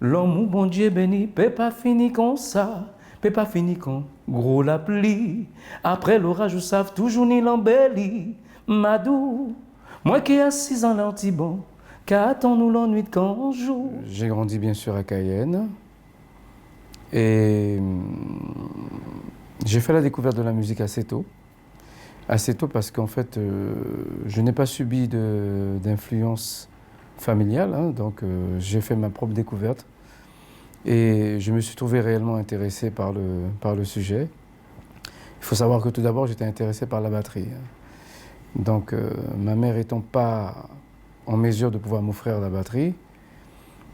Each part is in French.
L'homme ou bon Dieu béni, peut pas finir comme ça, peut pas finir comme gros la pluie. Après l'orage, vous savez toujours ni l'embellie. Madou, moi qui ai assis en l'antibon, qu'attend-nous l'ennui de quand on joue. J'ai grandi bien sûr à Cayenne et j'ai fait la découverte de la musique assez tôt. Assez tôt parce qu'en fait, je n'ai pas subi d'influence familiale, hein, donc j'ai fait ma propre découverte et je me suis trouvé réellement intéressé par le sujet. Il faut savoir que tout d'abord, j'étais intéressé par la batterie. Donc ma mère étant pas en mesure de pouvoir m'offrir la batterie,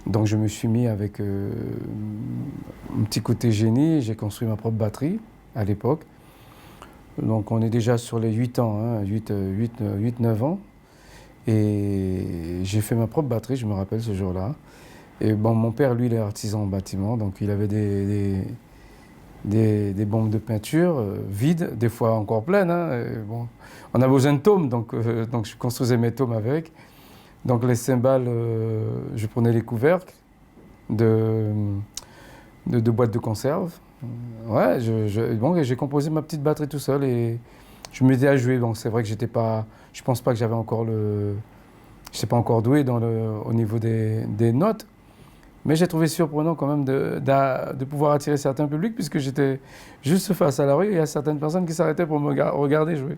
donc je me suis mis avec un petit côté génie, j'ai construit ma propre batterie à l'époque. Donc on est déjà sur les 8 ans, hein, 8-9 ans. Et j'ai fait ma propre batterie, je me rappelle ce jour-là. Et bon, mon père, lui, il est artisan en bâtiment, donc il avait des bombes de peinture vides, des fois encore pleines. Hein, bon, on a besoin de tomes, donc je construisais mes tomes avec. Donc les cymbales, je prenais les couvercles de boîtes de conserve. Ouais, bon, j'ai composé ma petite batterie tout seul et je m'étais à jouer. Donc c'est vrai que je pense pas que j'avais encore je n'étais pas encore doué au niveau des notes. Mais j'ai trouvé surprenant quand même de pouvoir attirer certains publics puisque j'étais juste face à la rue et il y a certaines personnes qui s'arrêtaient pour me regarder jouer.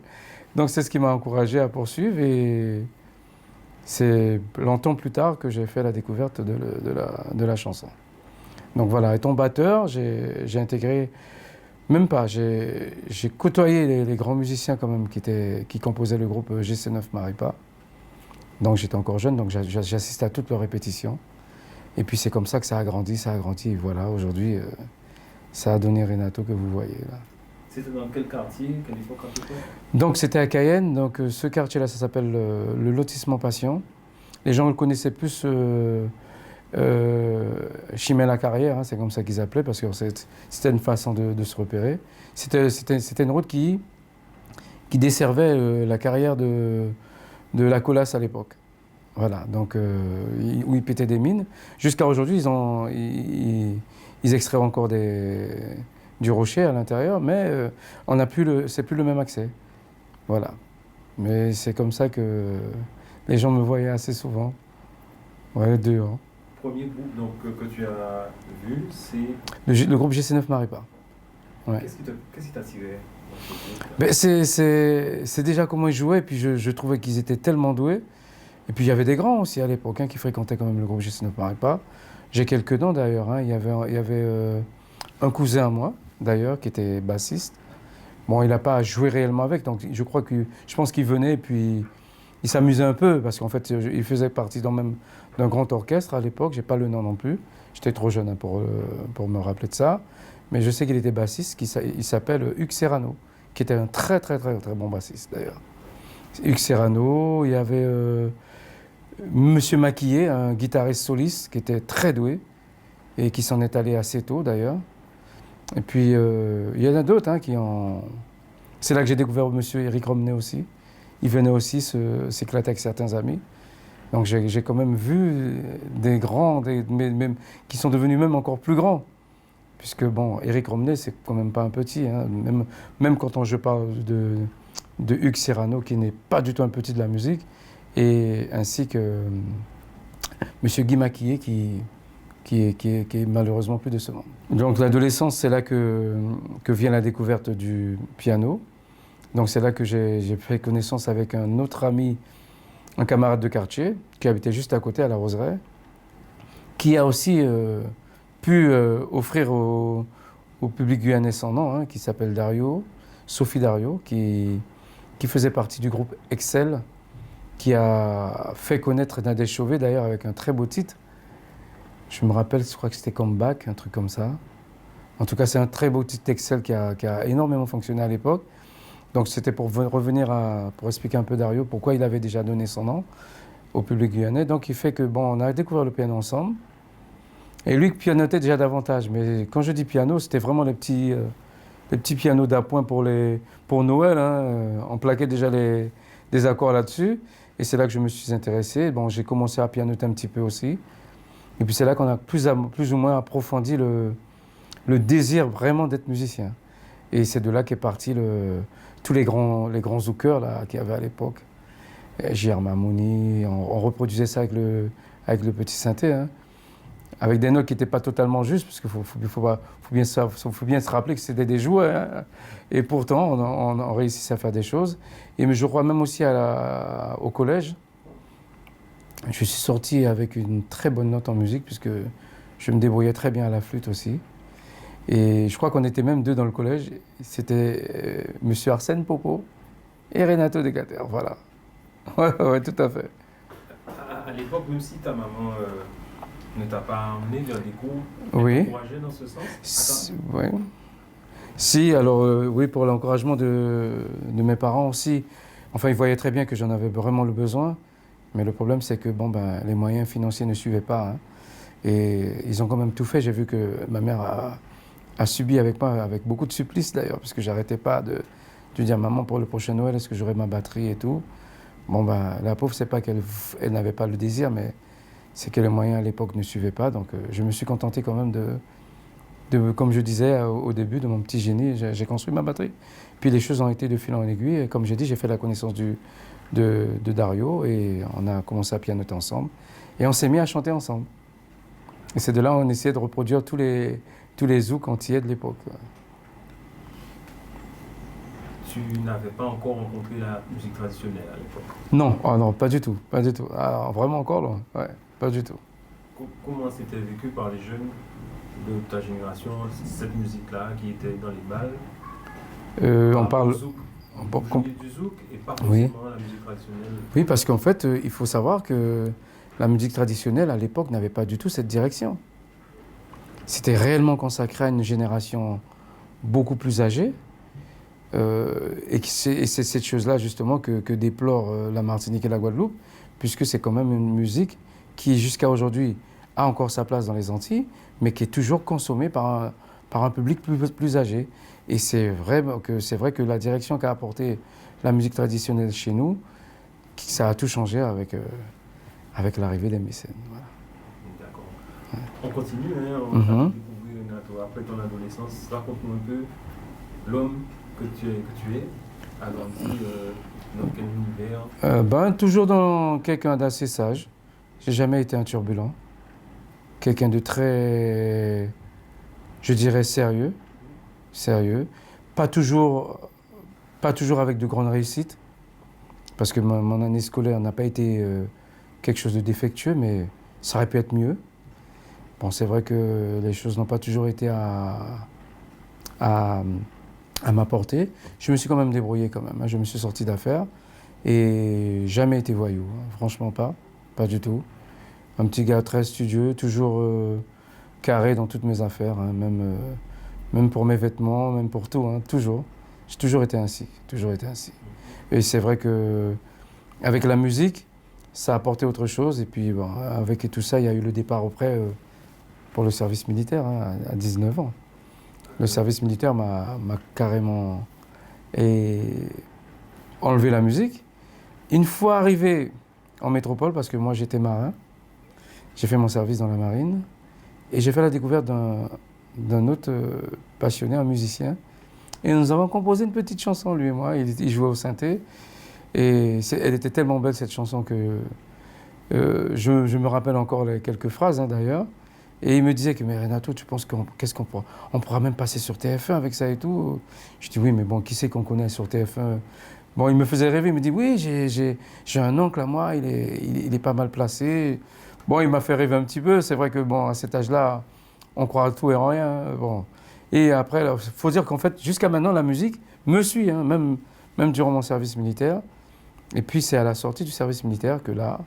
Donc c'est ce qui m'a encouragé à poursuivre et c'est longtemps plus tard que j'ai fait la découverte de la chanson. Donc voilà, étant batteur, j'ai intégré, même pas, j'ai côtoyé les grands musiciens quand même qui composaient le groupe GC9 Maripa. Donc j'étais encore jeune, donc j'assistais à toutes leurs répétitions. Et puis c'est comme ça que ça a grandi, et voilà, aujourd'hui, ça a donné Renato que vous voyez là. C'était dans quel quartier, quelle époque à peu près? Donc c'était à Cayenne, donc ce quartier-là, ça s'appelle le lotissement Passion. Les gens le connaissaient plus Chimay-la-Carrière, hein, c'est comme ça qu'ils appelaient, parce que c'était une façon de se repérer. C'était une route qui desservait la carrière de la Colasse à l'époque. Voilà, donc où ils pétaient des mines. Jusqu'à aujourd'hui, ils extraient encore du rocher à l'intérieur, mais c'est plus le même accès. Voilà. Mais c'est comme ça que les gens me voyaient assez souvent. Ouais, dehors. Le premier groupe donc, que tu as vu, c'est... Le groupe GC9 Maripa. Ouais. Qu'est-ce qui t'a attiré dans ce groupe? Ben, c'est déjà comment ils jouaient, et puis je trouvais qu'ils étaient tellement doués. Et puis il y avait des grands aussi à l'époque qui fréquentaient quand même le groupe GC9 Maripa. J'ai quelques noms d'ailleurs. Hein. Il y avait un cousin à moi d'ailleurs qui était bassiste. Bon, il n'a pas joué réellement avec, donc je pense qu'il venait et puis il s'amusait un peu parce qu'en fait il faisait partie même d'un grand orchestre à l'époque. J'ai pas le nom non plus. J'étais trop jeune hein, pour me rappeler de ça. Mais je sais qu'il était bassiste. Il s'appelle Hugues Serrano, qui était un très très très très bon bassiste d'ailleurs. Hugues Serrano, il y avait Monsieur Maquillé, un guitariste soliste qui était très doué et qui s'en est allé assez tôt d'ailleurs. Et puis il y en a d'autres qui ont... C'est là que j'ai découvert Monsieur Éric Romney aussi. Il venait aussi s'éclater avec certains amis. Donc j'ai quand même vu des grands, même, qui sont devenus même encore plus grands. Puisque bon, Éric Romney, c'est quand même pas un petit. Hein. Même quand je parle de Hugues Serrano, qui n'est pas du tout un petit de la musique, et ainsi que Monsieur Guy Maquillé, qui est malheureusement plus de ce monde. Donc l'adolescence, c'est là que vient la découverte du piano. Donc c'est là que j'ai fait connaissance avec un autre ami, un camarade de quartier, qui habitait juste à côté, à la Roseraie, qui a aussi pu offrir au public guyanais son nom, qui s'appelle Dario, Sophie Dario, qui faisait partie du groupe Excel, qui a fait connaître Nadège Chauvet, d'ailleurs, avec un très beau titre. Je me rappelle, je crois que c'était Comeback, un truc comme ça. En tout cas, c'est un très beau titre Excel qui a énormément fonctionné à l'époque. Donc c'était pour revenir pour expliquer un peu Dario pourquoi il avait déjà donné son nom au public guyanais. Donc il fait que, bon, on a découvert le piano ensemble. Et lui pianotait déjà davantage. Mais quand je dis piano, c'était vraiment les petits pianos d'appoint pour Noël. On plaquait déjà des accords là-dessus. Et c'est là que je me suis intéressé. Bon, j'ai commencé à pianoter un petit peu aussi. Et puis c'est là qu'on a plus ou moins approfondi le désir vraiment d'être musicien. Et c'est de là qu'est parti tous les grands zoukeurs là, qu'il y avait à l'époque. J.R. Mamouni, on reproduisait ça avec le petit synthé, hein, avec des notes qui n'étaient pas totalement justes, parce qu'il faut bien se rappeler que c'était des jouets, hein, et pourtant on réussissait à faire des choses. Et mais je crois même aussi au collège, je suis sorti avec une très bonne note en musique, puisque je me débrouillais très bien à la flûte aussi. Et je crois qu'on était même deux dans le collège, c'était Monsieur Arsène Popo et Renato Decater, voilà. Ouais, tout à fait. À l'époque, même si ta maman ne t'a pas emmené vers des cours, oui. Elle t'encourageait dans ce sens? Oui. Si, alors oui, pour l'encouragement de mes parents aussi. Enfin, ils voyaient très bien que j'en avais vraiment le besoin, mais le problème c'est que les moyens financiers ne suivaient pas, hein. Et ils ont quand même tout fait. J'ai vu que ma mère a subi avec moi, avec beaucoup de supplices d'ailleurs, parce que j'arrêtais pas de dire maman, pour le prochain Noël, est-ce que j'aurai ma batterie et tout. La pauvre, c'est pas qu'elle n'avait pas le désir, mais c'est que les moyens à l'époque ne suivaient pas. Donc je me suis contenté quand même comme je disais au début, de mon petit génie, j'ai construit ma batterie. Puis les choses ont été de fil en aiguille. Et comme j'ai dit, j'ai fait la connaissance de Dario et on a commencé à pianoter ensemble. Et on s'est mis à chanter ensemble. Et c'est de là qu'on essayait de reproduire tous les zouks antillais de l'époque. Tu n'avais pas encore rencontré la musique traditionnelle à l'époque? Non, oh non, pas du tout, pas du tout. Alors, vraiment encore loin, ouais, pas du tout. Comment c'était vécu par les jeunes de ta génération, cette musique-là qui était dans les balles? On parle... Vous jouiez du zouk et pas forcément oui. La musique traditionnelle? Oui, parce qu'en fait, il faut savoir que la musique traditionnelle, à l'époque, n'avait pas du tout cette direction. C'était réellement consacré à une génération beaucoup plus âgée. Et c'est cette chose-là, justement, que déplore la Martinique et la Guadeloupe, puisque c'est quand même une musique qui, jusqu'à aujourd'hui, a encore sa place dans les Antilles, mais qui est toujours consommée par un public plus âgé. Et c'est vrai que la direction qu'a apportée la musique traditionnelle chez nous, ça a tout changé avec l'arrivée des mécènes. Voilà. D'accord. Ouais. On continue, hein, on va découvrir Renato. Après ton adolescence, raconte-nous un peu l'homme que tu es, agrandi dans quel univers? Toujours dans quelqu'un d'assez sage. J'ai jamais été un turbulent. Quelqu'un de très, je dirais, sérieux. Pas toujours avec de grandes réussites, parce que mon année scolaire n'a pas été quelque chose de défectueux, mais ça aurait pu être mieux. Bon, c'est vrai que les choses n'ont pas toujours été à ma portée. Je me suis quand même débrouillé quand même, hein. Je me suis sorti d'affaires et jamais été voyou, hein. Franchement pas du tout. Un petit gars très studieux, toujours carré dans toutes mes affaires, hein, même pour mes vêtements, même pour tout, hein, toujours. J'ai toujours été ainsi. Et c'est vrai que avec la musique, ça a apporté autre chose. Et puis avec tout ça, il y a eu le départ auprès pour le service militaire, hein, à 19 ans. Le service militaire m'a carrément enlevé la musique. Une fois arrivé en métropole, parce que moi j'étais marin, j'ai fait mon service dans la marine, et j'ai fait la découverte d'un autre passionné, un musicien. Et nous avons composé une petite chanson, lui et moi. Il jouait au synthé. Et elle était tellement belle, cette chanson, que je me rappelle encore quelques phrases, hein, d'ailleurs. Et il me disait que, mais Renato, tu penses on pourra même passer sur TF1 avec ça et tout? Je dis oui, mais bon, qui c'est qu'on connaît sur TF1? Bon, il me faisait rêver, il me dit oui, j'ai un oncle à moi, il est pas mal placé. Bon, il m'a fait rêver un petit peu. C'est vrai que bon, à cet âge-là, on croit à tout et en rien. Bon. Et après, il faut dire qu'en fait, jusqu'à maintenant, la musique me suit, hein, même durant mon service militaire. Et puis, c'est à la sortie du service militaire que là,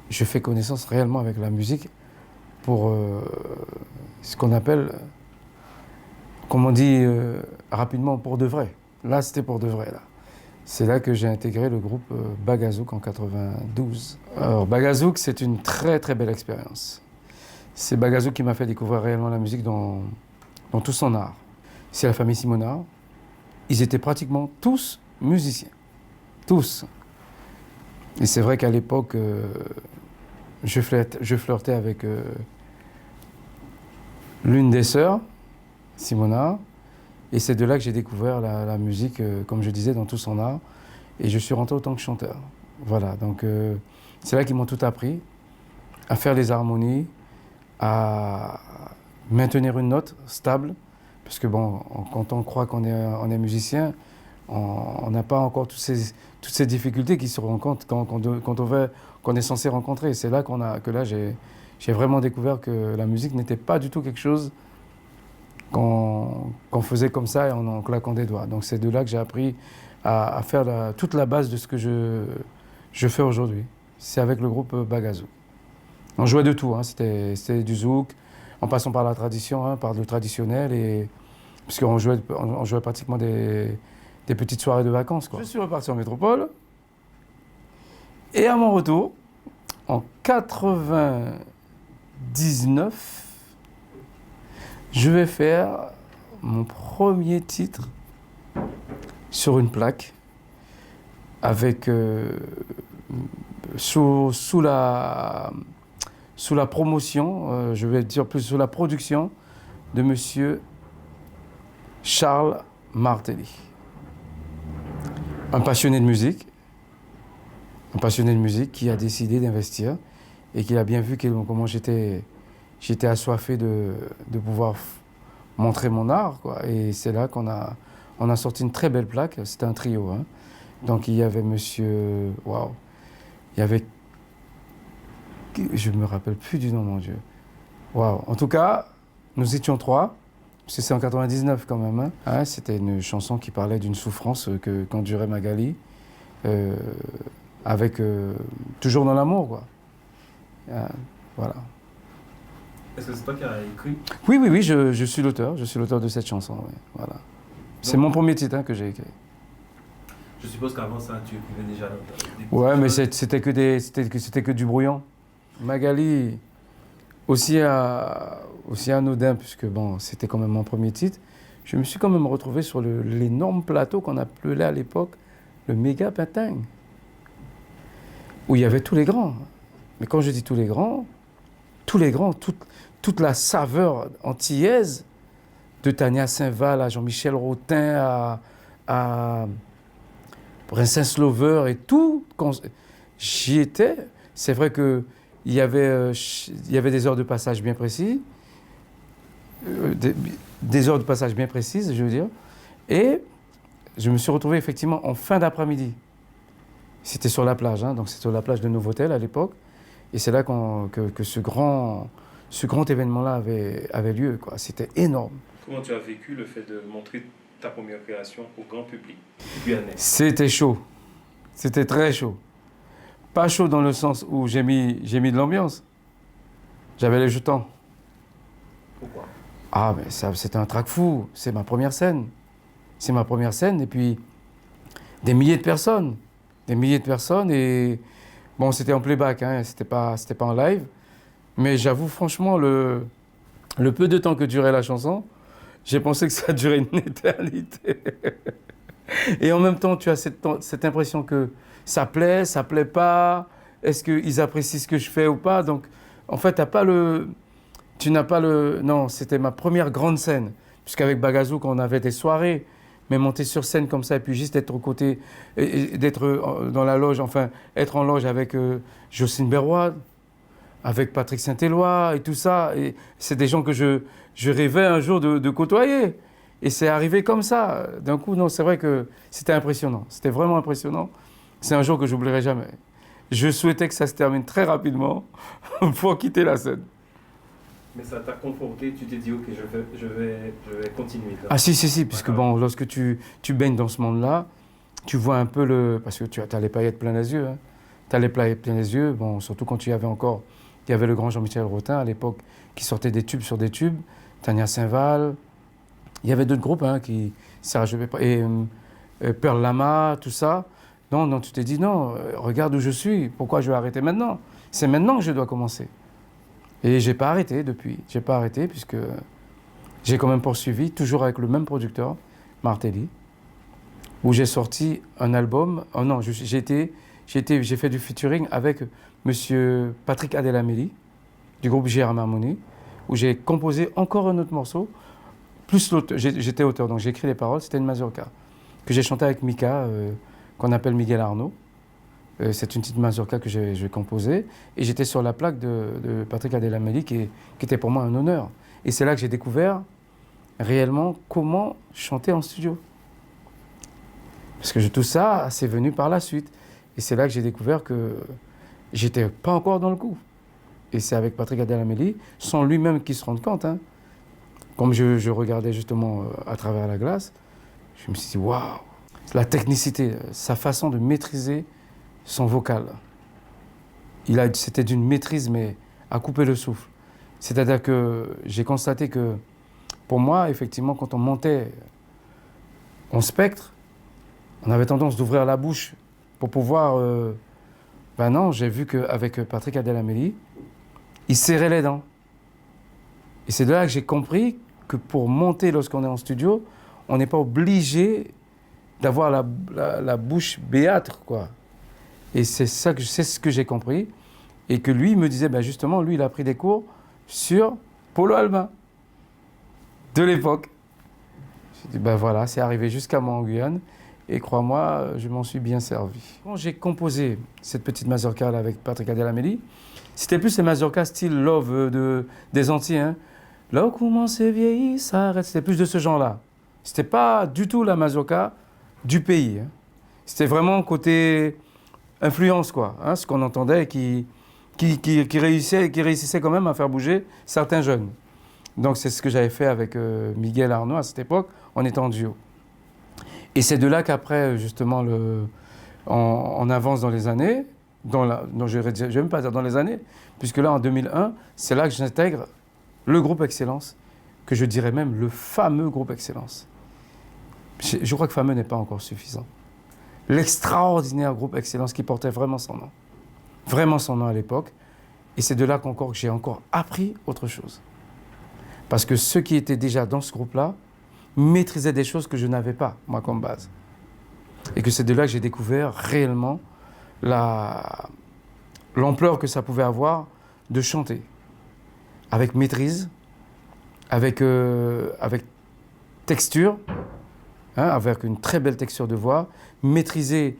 je fais connaissance réellement avec la musique pour ce qu'on appelle, comme on dit rapidement, pour de vrai. Là, c'était pour de vrai, là. C'est là que j'ai intégré le groupe Bagazouk en 92. Alors, Bagazouk, c'est une très, très belle expérience. C'est Bagazouk qui m'a fait découvrir réellement la musique dans tout son art. C'est la famille Simonard. Ils étaient pratiquement tous musiciens. Tous. Et c'est vrai qu'à l'époque, je flirtais avec l'une des sœurs, Simona, et c'est de là que j'ai découvert la musique, comme je disais, dans tout son art, et je suis rentré en tant que chanteur. Voilà, donc c'est là qu'ils m'ont tout appris, à faire les harmonies, à maintenir une note stable, parce que bon, quand on croit qu'on est musicien, on n'a pas encore toutes ces difficultés qui se rencontrent qu'on est censé rencontrer. C'est là que j'ai vraiment découvert que la musique n'était pas du tout quelque chose qu'on faisait comme ça et en claquant des doigts. Donc c'est de là que j'ai appris à faire toute la base de ce que je fais aujourd'hui. C'est avec le groupe Bagazou. On jouait de tout, hein. C'était du zouk, en passant par la tradition, hein, par le traditionnel, puisqu'on jouait pratiquement des petites soirées de vacances, quoi. Je suis reparti en métropole, et à mon retour, en 99, je vais faire mon premier titre sur une plaque, avec sous la promotion, je vais dire plus sous la production de monsieur Charles Martelly. Un passionné de musique qui a décidé d'investir et qui a bien vu comment j'étais assoiffé de pouvoir montrer mon art, quoi. Et c'est là qu'on a sorti une très belle plaque, c'était un trio, hein. Donc il y avait monsieur... Waouh! Il y avait... Je ne me rappelle plus du nom, mon Dieu. Waouh! En tout cas, nous étions 3, parce que c'est en 99 quand même, hein. Ah, c'était une chanson qui parlait d'une souffrance qu'endurait Magali, avec... toujours dans l'amour, quoi. Voilà. Est-ce que c'est toi qui as écrit? Oui, je suis l'auteur de cette chanson, oui. Voilà. C'est mon premier titre, hein, que j'ai écrit. Je suppose qu'avant ça, tu écrivais déjà des ouais, mais c'était que du brouillon. Magali, aussi anodin, puisque bon, c'était quand même mon premier titre, je me suis quand même retrouvé sur l'énorme plateau qu'on appelait à l'époque le Méga Pintang, où il y avait tous les grands. Mais quand je dis tous les grands, toute la saveur antillaise, de Tania Saint-Val à Jean-Michel Rotin, à Princess Lover et tout, quand j'y étais, c'est vrai qu'il y avait des heures de passage bien précises, des heures de passage bien précises, je veux dire, et je me suis retrouvé effectivement en fin d'après-midi. C'était sur la plage, hein, donc c'était sur la plage de Novotel à l'époque, et c'est là que ce grand événement-là avait lieu, quoi. C'était énorme. Comment tu as vécu le fait de montrer ta première création au grand public guyanais? C'était chaud. C'était très chaud. Pas chaud dans le sens où j'ai mis de l'ambiance. J'avais les jetons. Pourquoi? Ah, mais c'était un trac fou. C'est ma première scène. C'est ma première scène. Et puis, des milliers de personnes. Et bon, c'était en playback, hein. C'était pas en live. Mais j'avoue, franchement, le peu de temps que durait la chanson, j'ai pensé que ça durait une éternité. Et en même temps, tu as cette impression que ça plaît pas. Est-ce qu'ils apprécient ce que je fais ou pas? Donc, en fait, Non, c'était ma première grande scène. Puisqu'avec Bagazou, quand on avait des soirées, mais monter sur scène comme ça, et puis juste d'être aux côtés, et d'être dans la loge, enfin, être en loge avec Jocelyne Berroide, avec Patrick Saint-Éloi et tout ça. Et c'est des gens que je rêvais un jour de côtoyer. Et c'est arrivé comme ça. D'un coup, non, c'est vrai que c'était impressionnant. C'était vraiment impressionnant. C'est un jour que j'oublierai jamais. Je souhaitais que ça se termine très rapidement pour quitter la scène. Mais ça t'a conforté, tu t'es dit, ok, je vais continuer. Là. Ah si, puisque bon, lorsque tu baignes dans ce monde-là, tu vois un peu parce que tu as les paillettes plein les yeux. Hein. Tu as les paillettes plein les yeux, bon, surtout quand il y avait le grand Jean-Michel Rotin à l'époque qui sortait des tubes sur des tubes, Tania Saint-Val, il y avait d'autres groupes et Pearl Lama, tout ça. Non, tu t'es dit non, regarde où je suis, pourquoi je vais arrêter maintenant? C'est maintenant que je dois commencer. Et j'ai pas arrêté depuis, puisque j'ai quand même poursuivi, toujours avec le même producteur, Martelly, où j'ai sorti un album. Oh non, j'ai j'ai fait du featuring avec monsieur Patrick Adelaméli, du groupe Gérard Harmonie, où j'ai composé encore un autre morceau, plus l'auteur, j'étais auteur, donc j'ai écrit les paroles, c'était une mazurka, que j'ai chanté avec Mika, qu'on appelle Miguel Arnaud. C'est une petite mazurka que j'ai composée, et j'étais sur la plaque de Patrick Adelaméli, qui était pour moi un honneur. Et c'est là que j'ai découvert réellement comment chanter en studio. Parce que tout ça, c'est venu par la suite. Et c'est là que j'ai découvert que j'étais pas encore dans le coup. Et c'est avec Patrick Adelaméli, sans lui-même qu'il se rende compte, hein. Comme je regardais justement à travers la glace, je me suis dit, waouh, la technicité, sa façon de maîtriser son vocal. C'était d'une maîtrise, mais à couper le souffle. C'est-à-dire que j'ai constaté que, pour moi, effectivement, quand on montait en spectre, on avait tendance d'ouvrir la bouche pour pouvoir... Ben non, j'ai vu qu'avec Patrick Adelaméli, il serrait les dents. Et c'est de là que j'ai compris que pour monter lorsqu'on est en studio, on n'est pas obligé d'avoir la bouche béâtre, quoi. Et c'est ce que j'ai compris. Et que lui, il me disait, ben justement, lui, il a pris des cours sur Polo Albin, de l'époque. J'ai dit, ben voilà, c'est arrivé jusqu'à moi en Guyane. Et crois-moi, je m'en suis bien servi. Quand j'ai composé cette petite mazurka avec Patrick Adelaméli, c'était plus les mazurkas style Love des Antilles. Hein. Là où commence vieillir, ça arrête. C'était plus de ce genre-là. C'était pas du tout la mazurka du pays. Hein. C'était vraiment côté influence, quoi. Hein, ce qu'on entendait et qui réussissait quand même à faire bouger certains jeunes. Donc c'est ce que j'avais fait avec Miguel Arnaud à cette époque, en étant en duo. Et c'est de là qu'après, justement, on avance dans les années, non, je ne vais même pas dire dans les années, puisque là, en 2001, c'est là que j'intègre le groupe Excellence, que je dirais même le fameux groupe Excellence. Je crois que fameux n'est pas encore suffisant. L'extraordinaire groupe Excellence qui portait vraiment son nom à l'époque. Et c'est de là que j'ai encore appris autre chose. Parce que ceux qui étaient déjà dans ce groupe-là maîtrisaient des choses que je n'avais pas, moi, comme base. Et que c'est de là que j'ai découvert réellement l'ampleur que ça pouvait avoir de chanter. Avec maîtrise, avec texture, hein, avec une très belle texture de voix, maîtriser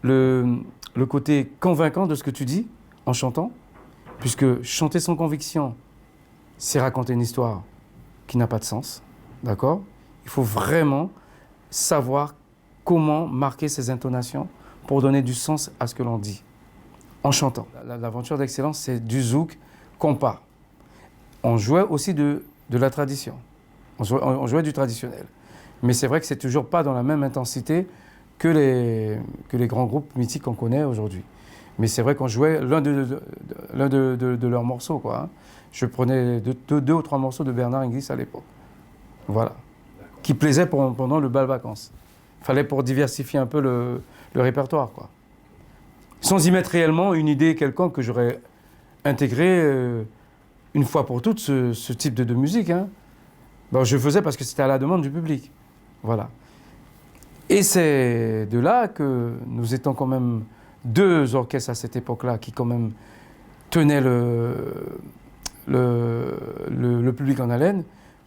le côté convaincant de ce que tu dis en chantant, puisque chanter sans conviction, c'est raconter une histoire qui n'a pas de sens, d'accord ? Il faut vraiment savoir comment marquer ses intonations pour donner du sens à ce que l'on dit, en chantant. L'aventure d'Excellence, c'est du zouk compas. On jouait aussi de la tradition, on jouait du traditionnel. Mais c'est vrai que c'est toujours pas dans la même intensité que les grands groupes mythiques qu'on connaît aujourd'hui. Mais c'est vrai qu'on jouait l'un de leurs morceaux, quoi. Hein. Je prenais deux ou trois morceaux de Bernard Inglis à l'époque. Voilà. Qui plaisaient pendant le bal vacances. Il fallait pour diversifier un peu le répertoire, quoi. Sans y mettre réellement une idée quelconque que j'aurais intégré une fois pour toutes ce type de musique. Hein. Ben, je faisais parce que c'était à la demande du public. Voilà. Et c'est de là que nous étions quand même deux orchestres à cette époque-là qui quand même tenaient le public en haleine.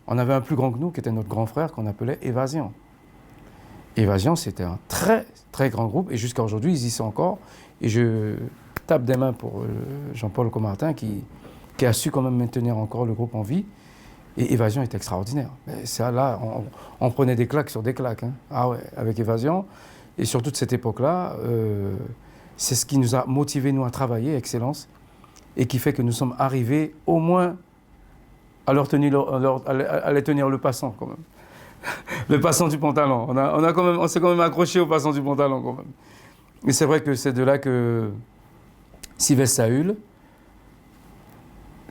On avait un plus grand que nous, qui était notre grand frère, qu'on appelait Évasion. Évasion, c'était un très, très grand groupe, et jusqu'à aujourd'hui, ils y sont encore. Et je tape des mains pour Jean-Paul Comartin, qui a su quand même maintenir encore le groupe en vie. Et Évasion est extraordinaire. Mais ça, là, on prenait des claques sur des claques. Hein. Ah ouais, avec Évasion. Et surtout de cette époque-là, c'est ce qui nous a motivés, nous, à travailler, Excellence, et qui fait que nous sommes arrivés au moins à les tenir le passant, quand même. Le passant du pantalon. On s'est quand même accroché au passant du pantalon, quand même. Et c'est vrai que c'est de là que Sylvestre Saül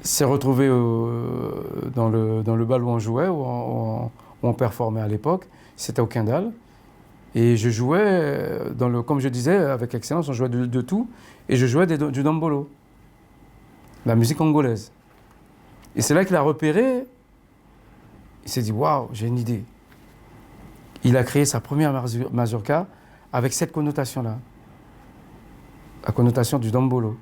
s'est retrouvé dans le bal où on jouait, où on performait à l'époque. C'était au Quindal. Et je jouais, comme je disais, avec Excellence, on jouait de tout. Et je jouais du dombolo, la musique congolaise. Et c'est là qu'il a repéré, il s'est dit, waouh, j'ai une idée. Il a créé sa première mazurka avec cette connotation-là. la connotation du Dombolo.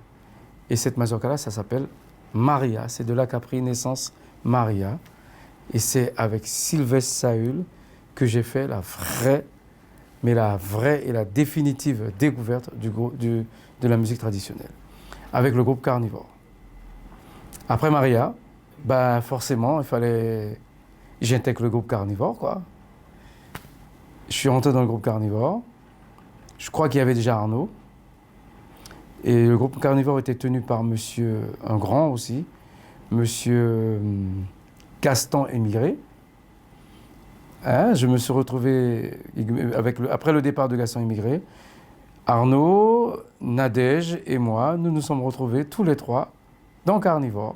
Et cette mazurka-là, ça s'appelle Maria. C'est de là qu'a pris naissance Maria. Et c'est avec Sylvestre Saül que j'ai fait la vraie et la définitive découverte de la musique traditionnelle. Avec le groupe Carnivore. Après Maria, ben forcément, il fallait... J'intègre le groupe Carnivore, quoi. Je suis rentré dans le groupe Carnivore. Je crois qu'il y avait déjà Arnaud. Et le groupe Carnivore était tenu par monsieur, un grand aussi, monsieur Gaston Émigré. Hein, je me suis retrouvé, après le départ de Gaston Émigré, Arnaud, Nadège et moi, nous nous sommes retrouvés tous les trois dans Carnivore,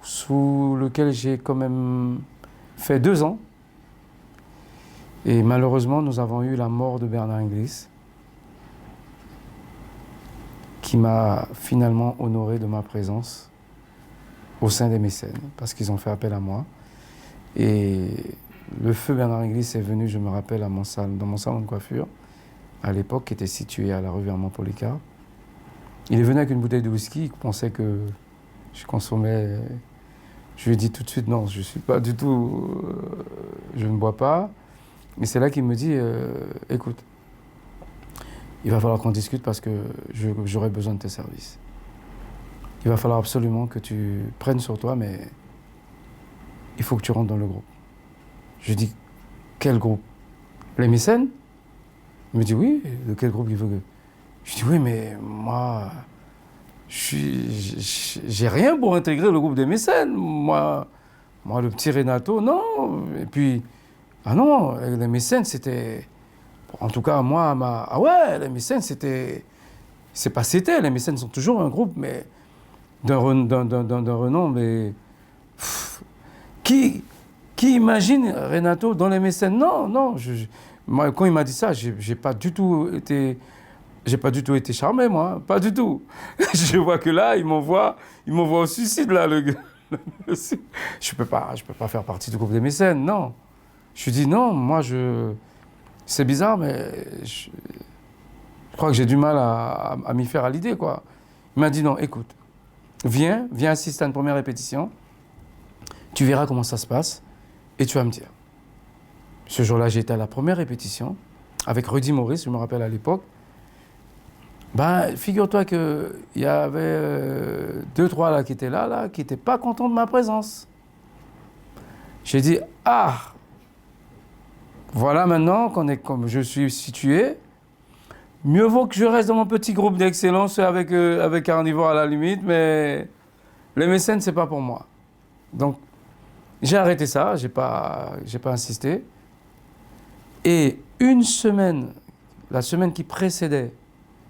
sous lequel j'ai quand même fait 2 ans. Et malheureusement, nous avons eu la mort de Bernard Inglis, qui m'a finalement honoré de ma présence au sein des mécènes, parce qu'ils ont fait appel à moi. Et le feu Bernard Inglis est venu, je me rappelle, dans mon salon de coiffure, à l'époque, qui était situé à la rue Vermont-Policard. Il est venu avec une bouteille de whisky, il pensait que je consommais... Je lui ai dit tout de suite, non, je ne suis pas du tout... je ne bois pas. Et c'est là qu'il me dit, écoute, il va falloir qu'on discute parce que j'aurai besoin de tes services. Il va falloir absolument que tu prennes sur toi, mais il faut que tu rentres dans le groupe. Je lui dis, quel groupe? Les mécènes? Il me dit, oui, de quel groupe il veut que... Je dis, oui, mais moi, j'ai rien pour intégrer le groupe des mécènes. Moi, le petit Renato, non. Et puis, ah non, les mécènes, c'était... En tout cas, moi, ah ouais, les mécènes, c'était... C'est pas c'était, les mécènes sont toujours un groupe, mais d'un renom, mais... Qui imagine Renato dans les mécènes? Non, non. Moi, quand il m'a dit ça, j'ai pas du tout été charmé, moi, pas du tout. Je vois que là, il m'envoie au suicide, là, le gars. Je peux pas faire partie du groupe des mécènes, non. Je lui dis non, moi, c'est bizarre, mais je crois que j'ai du mal à m'y faire à l'idée, quoi. Il m'a dit non, écoute, viens assister à une première répétition, tu verras comment ça se passe, et tu vas me dire. Ce jour-là, j'ai été à la première répétition, avec Rudy Maurice, je me rappelle à l'époque. Ben, figure-toi qu'il y avait 2-3 là qui étaient là, qui n'étaient pas contents de ma présence. J'ai dit, ah, voilà maintenant qu'on est comme je suis situé, mieux vaut que je reste dans mon petit groupe d'excellence avec Carnivore à la limite, mais les mécènes, c'est pas pour moi. Donc, j'ai arrêté ça, j'ai pas insisté. Et une semaine, la semaine qui précédait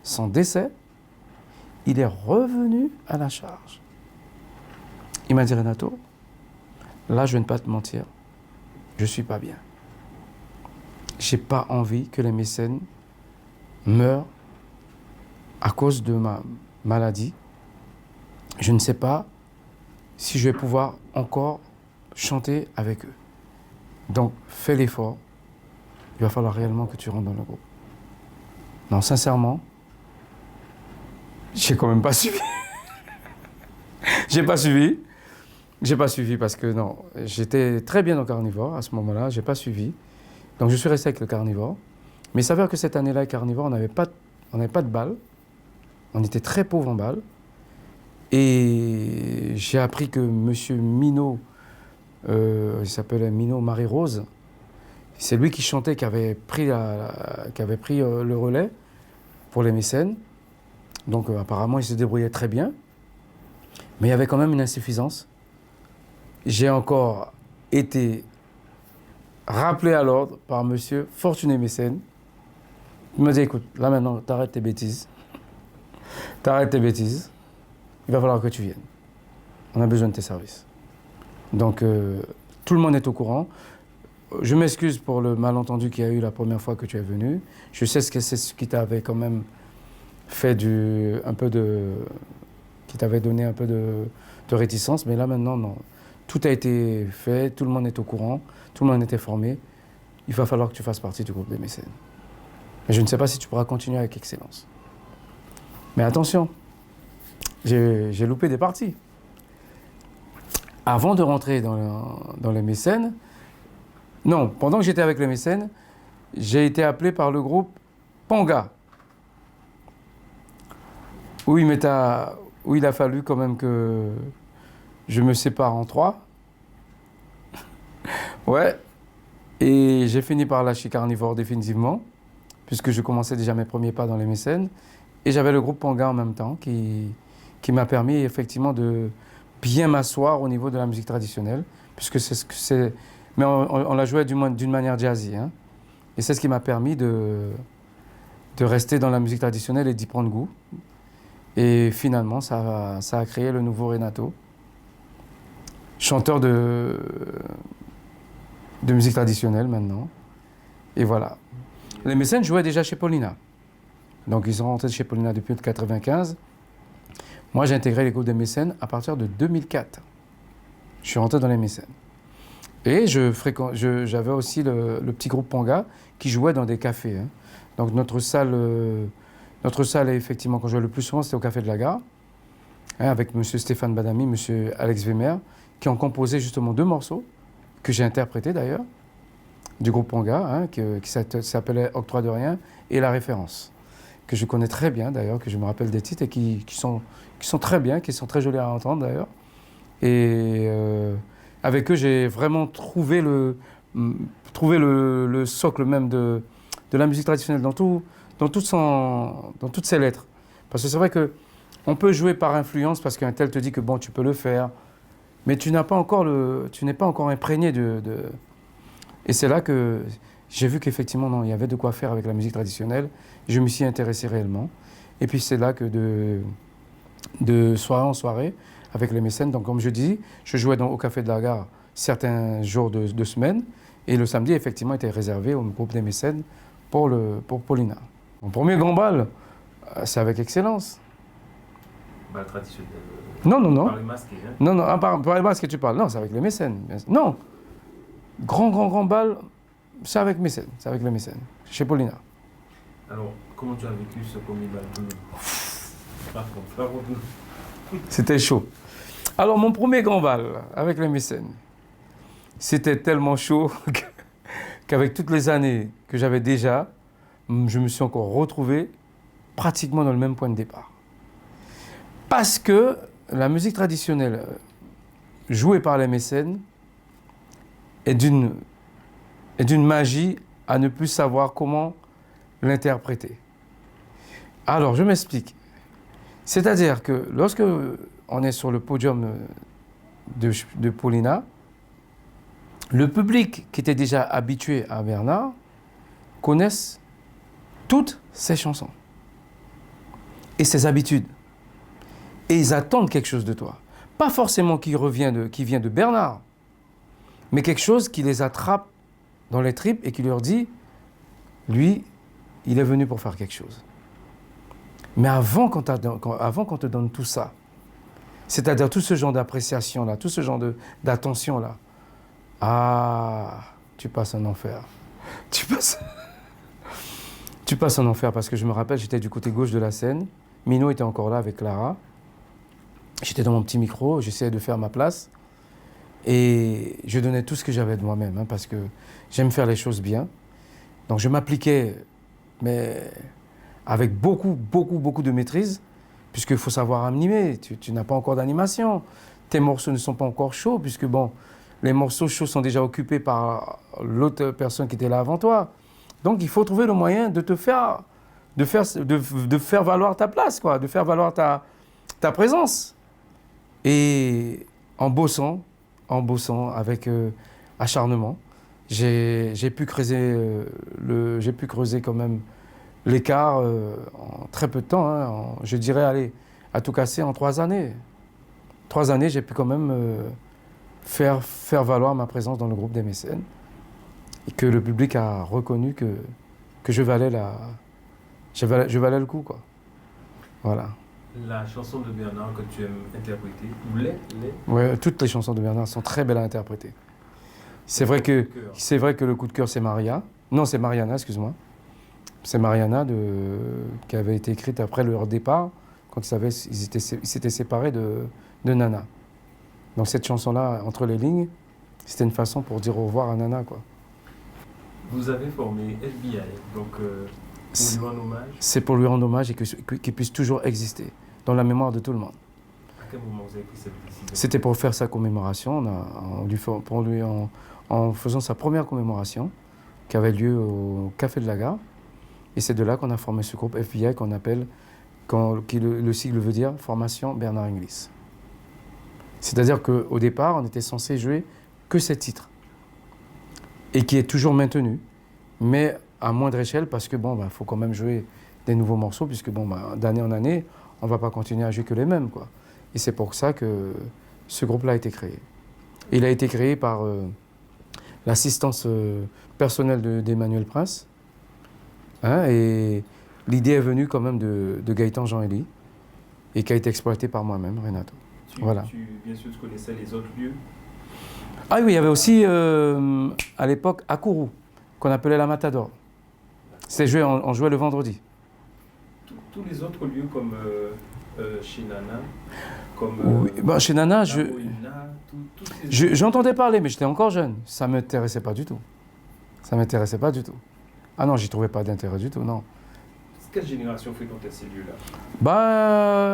son décès, il est revenu à la charge. Il m'a dit, Renato, là, je ne vais pas te mentir, je ne suis pas bien. Je n'ai pas envie que les mécènes meurent à cause de ma maladie. Je ne sais pas si je vais pouvoir encore chanter avec eux. Donc, fais l'effort. Il va falloir réellement que tu rentres dans le groupe. Non, sincèrement, j'ai quand même pas suivi. J'ai pas suivi parce que non, j'étais très bien dans Carnivore à ce moment-là, j'ai pas suivi. Donc je suis resté avec le Carnivore. Mais il s'avère que cette année-là, Carnivore, on n'avait pas de balles. On était très pauvres en balles. Et j'ai appris que monsieur Minot, il s'appelait Minot Marie-Rose, c'est lui qui chantait, qui avait pris le relais pour les mécènes. Donc apparemment, il se débrouillait très bien. Mais il y avait quand même une insuffisance. J'ai encore été rappelé à l'ordre par monsieur Fortuné Mécène. Il m'a dit, écoute, là maintenant, t'arrêtes tes bêtises. Il va falloir que tu viennes. On a besoin de tes services. Donc, tout le monde est au courant. Je m'excuse pour le malentendu qu'il y a eu la première fois que tu es venu. Je sais que c'est ce qui t'avait quand même fait qui t'avait donné un peu de réticence, mais là maintenant, non. Tout a été fait, tout le monde est au courant, tout le monde était formé. Il va falloir que tu fasses partie du groupe des mécènes. Mais je ne sais pas si tu pourras continuer avec excellence. Mais attention, j'ai loupé des parties. Avant de rentrer dans les mécènes, non, pendant que j'étais avec les mécènes, j'ai été appelé par le groupe Panga, où il a fallu quand même que je me sépare en 3. Ouais, et j'ai fini par lâcher Carnivore définitivement, puisque je commençais déjà mes premiers pas dans les mécènes. Et j'avais le groupe Panga en même temps qui m'a permis effectivement de bien m'asseoir au niveau de la musique traditionnelle, puisque c'est ce que c'est. Mais on la jouait d'une manière jazzy, hein. Et c'est ce qui m'a permis de rester dans la musique traditionnelle et d'y prendre goût. Et finalement, ça a créé le nouveau Renato, chanteur de musique traditionnelle maintenant. Et voilà. Les mécènes jouaient déjà chez Paulina. Donc ils sont rentrés chez Paulina depuis 1995. Moi, j'ai intégré les groupes des mécènes à partir de 2004. Je suis rentré dans les mécènes. Et j'avais aussi le petit groupe Panga qui jouait dans des cafés, hein. Donc notre salle, effectivement, quand je jouais le plus souvent, c'était au Café de la Gare, hein, avec M. Stéphane Badami, M. Alex Wemer, qui ont composé justement 2 morceaux, que j'ai interprétés d'ailleurs, du groupe Panga, hein, qui s'appelait Octroi de rien, et La Référence, que je connais très bien d'ailleurs, que je me rappelle des titres, et qui sont très bien, qui sont très jolis à entendre d'ailleurs. Et avec eux, j'ai vraiment trouvé le socle même de la musique traditionnelle dans toutes ses lettres. Parce que c'est vrai qu'on peut jouer par influence, parce qu'un tel te dit que bon, tu peux le faire, mais tu n'es pas encore imprégné de... Et c'est là que j'ai vu qu'effectivement, non, il y avait de quoi faire avec la musique traditionnelle. Je m'y suis intéressé réellement. Et puis c'est là que de soirée en soirée, avec les mécènes, donc comme je dis, je jouais au Café de la Gare certains jours de semaine, et le samedi, effectivement, était réservé au groupe des mécènes pour Paulina. Mon premier grand bal, c'est avec Excellence. Bal traditionnel. Non. Par les masqués, hein. Non, par les masques que tu parles. Non, c'est avec les mécènes. Non. Grand bal, c'est avec les mécènes, chez Paulina. Alors, comment tu as vécu ce premier bal? Raconte-nous. C'était chaud. Alors, mon premier grand bal avec les mécènes, c'était tellement chaud qu'avec toutes les années que j'avais déjà, je me suis encore retrouvé pratiquement dans le même point de départ. Parce que la musique traditionnelle jouée par les mécènes est d'une magie à ne plus savoir comment l'interpréter. Alors, je m'explique. C'est-à-dire que lorsque on est sur le podium de Paulina, le public qui était déjà habitué à Bernard connaissent toutes ses chansons et ses habitudes. Et ils attendent quelque chose de toi. Pas forcément qui vient de Bernard, mais quelque chose qui les attrape dans les tripes et qui leur dit, lui, il est venu pour faire quelque chose. Mais avant qu'on te donne tout ça, c'est-à-dire tout ce genre d'appréciation-là, tout ce genre d'attention-là, tu passes un enfer. Tu passes un enfer, parce que je me rappelle, j'étais du côté gauche de la scène, Mino était encore là avec Clara, j'étais dans mon petit micro, j'essayais de faire ma place, et je donnais tout ce que j'avais de moi-même, hein, parce que j'aime faire les choses bien. Donc je m'appliquais, mais avec beaucoup de maîtrise, puisqu'il faut savoir animer. Tu n'as pas encore d'animation. Tes morceaux ne sont pas encore chauds, puisque bon, les morceaux chauds sont déjà occupés par l'autre personne qui était là avant toi. Donc il faut trouver le moyen de faire valoir ta place, quoi, de faire valoir ta présence. Et en bossant avec acharnement, j'ai pu creuser quand même l'écart en très peu de temps, hein, je dirais, allez, à tout casser en 3 années. 3 années, j'ai pu quand même faire valoir ma présence dans le groupe des mécènes, et que le public a reconnu que je valais le coup, quoi. Voilà. La chanson de Bernard que tu aimes interpréter, Ouais, toutes les chansons de Bernard sont très belles à interpréter. C'est vrai que le coup de cœur, c'est Maria. Non, c'est Mariana, excuse-moi. C'est Mariana qui avait été écrite après leur départ, quand ils s'étaient séparés de Nana. Donc cette chanson-là, entre les lignes, c'était une façon pour dire au revoir à Nana, quoi. Vous avez formé FBI, donc pour lui rendre hommage. C'est pour lui rendre hommage et qu'il puisse toujours exister dans la mémoire de tout le monde. À quel moment vous avez pris cette décision? C'était pour faire sa commémoration, en faisant sa première commémoration, qui avait lieu au Café de la Gare. Et c'est de là qu'on a formé ce groupe FBI qu'on appelle, le sigle veut dire Formation Bernard Inglis. C'est-à-dire qu'au départ, on était censé jouer que ces titres. Et qui est toujours maintenu, mais à moindre échelle, parce que faut quand même jouer des nouveaux morceaux, puisque d'année en année, on ne va pas continuer à jouer que les mêmes, quoi. Et c'est pour ça que ce groupe-là a été créé. Il a été créé par l'assistance personnelle d'Emmanuel Prince, hein, et l'idée est venue quand même de Gaëtan Jean-Élie, et qui a été exploitée par moi-même, Renato. Voilà. Bien sûr, tu connaissais les autres lieux? Ah oui, il y avait aussi, à l'époque, Akuru, qu'on appelait la Matador. On jouait le vendredi. Tous les autres lieux comme chez Nana, comme... Oui, chez Nana, j'entendais parler, mais j'étais encore jeune. Ça ne m'intéressait pas du tout. Ça ne m'intéressait pas du tout. Ah non, j'y trouvais pas d'intérêt du tout, non. Quelle génération fréquentait ces lieux-là?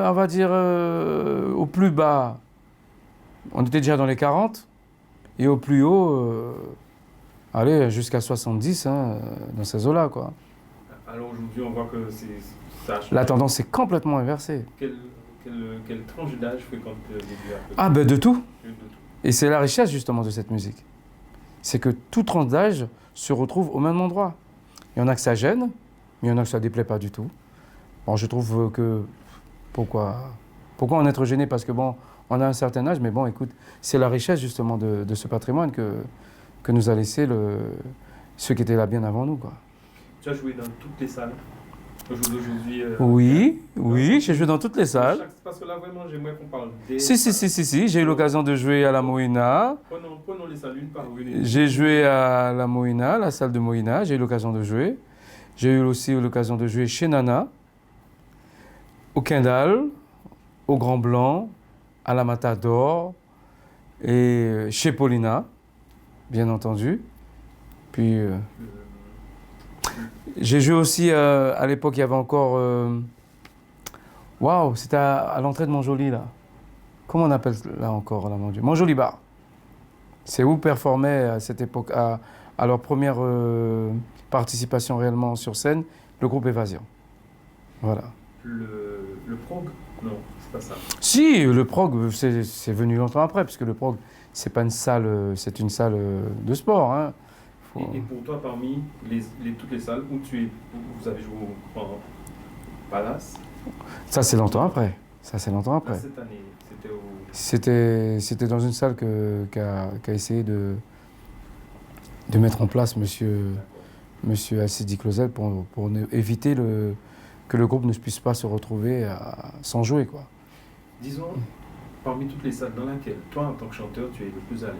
On va dire, au plus bas, on était déjà dans les 40. Et au plus haut, allez, jusqu'à 70, dans ces eaux-là, quoi. Alors aujourd'hui, on voit que ça a changé. La tendance est complètement inversée. Quelle tranche d'âge fréquente les lieux? Ah, ben de tout. De tout. Et c'est la richesse, justement, de cette musique. C'est que toute tranche d'âge se retrouve au même endroit. Il y en a que ça gêne, mais il y en a que ça ne déplaît pas du tout. Bon, je trouve que... Pourquoi en être gêné? Parce que, on a un certain âge, mais écoute, c'est la richesse justement de ce patrimoine que nous a laissé ceux qui étaient là bien avant nous, quoi. Tu as joué dans toutes les salles au jour d'aujourd'hui? Oui, j'ai joué dans toutes les salles. Parce que là, vraiment, j'aimerais qu'on parle des... Si, j'ai eu l'occasion de jouer à la Moïna. Prenons les salles une par une. J'ai joué à la Moïna, la salle de Moïna, j'ai eu l'occasion de jouer. J'ai eu aussi l'occasion de jouer chez Nana, au Kendall, au Grand Blanc, à la Matador et chez Paulina, bien entendu. Puis j'ai joué aussi, à l'époque, il y avait encore... Waouh, c'était à l'entrée de Montjoly, là. Comment on appelle là encore, là, mon Dieu? Montjoly Bar. C'est où performaient à cette époque, à leur première participation réellement sur scène, le groupe Évasion. Voilà. Le prog? Non, c'est pas ça. Si, le prog, c'est venu longtemps après, puisque le prog, c'est pas une salle, c'est une salle de sport. Hein. Et pour toi, parmi toutes les salles où vous avez joué en Palace? Ça, c'est longtemps après. Cette année, c'était dans une salle qu'a essayé de mettre en place monsieur Assidi Clozel pour éviter que le groupe ne puisse pas se retrouver sans jouer, quoi. Disons, parmi toutes les salles dans lesquelles, toi, en tant que chanteur, tu es le plus à l'aise.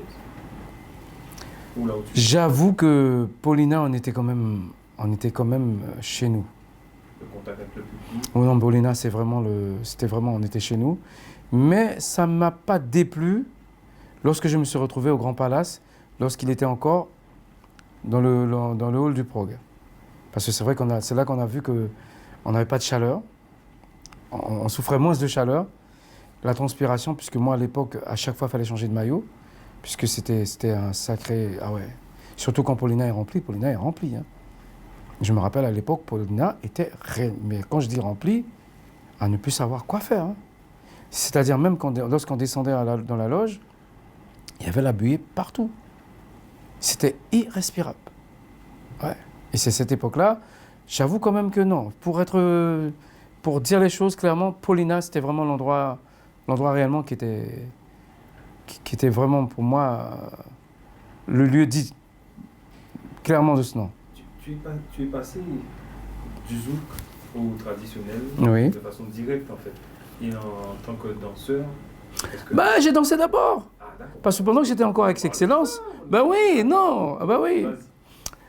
Ou là où J'avoue que Paulina, on était quand même chez nous. Le contact avec le public. Oh non, Paulina, on était chez nous. Mais ça ne m'a pas déplu lorsque je me suis retrouvé au Grand Palace, lorsqu'il était encore dans le hall du prog. Parce que c'est vrai c'est là qu'on a vu qu'on n'avait pas de chaleur. On souffrait moins de chaleur. La transpiration, puisque moi, à l'époque, à chaque fois, il fallait changer de maillot, puisque c'était un sacré... Ah ouais. Surtout quand Paulina est remplie. Hein. Je me rappelle, à l'époque, Paulina était... Mais quand je dis remplie, à ne plus savoir quoi faire. Hein. C'est-à-dire même lorsqu'on descendait dans la loge, il y avait la buée partout. C'était irrespirable. Ouais. Et c'est cette époque-là, j'avoue quand même que non. Pour dire les choses clairement, Paulina, c'était vraiment l'endroit réellement qui était vraiment pour moi le lieu dit clairement de ce nom. Tu es passé du zouk au traditionnel, oui, de façon directe en fait. Et en tant que danseur, j'ai dansé d'abord. Ah, d'accord. Parce que pendant que j'étais encore avec Excellence, oui.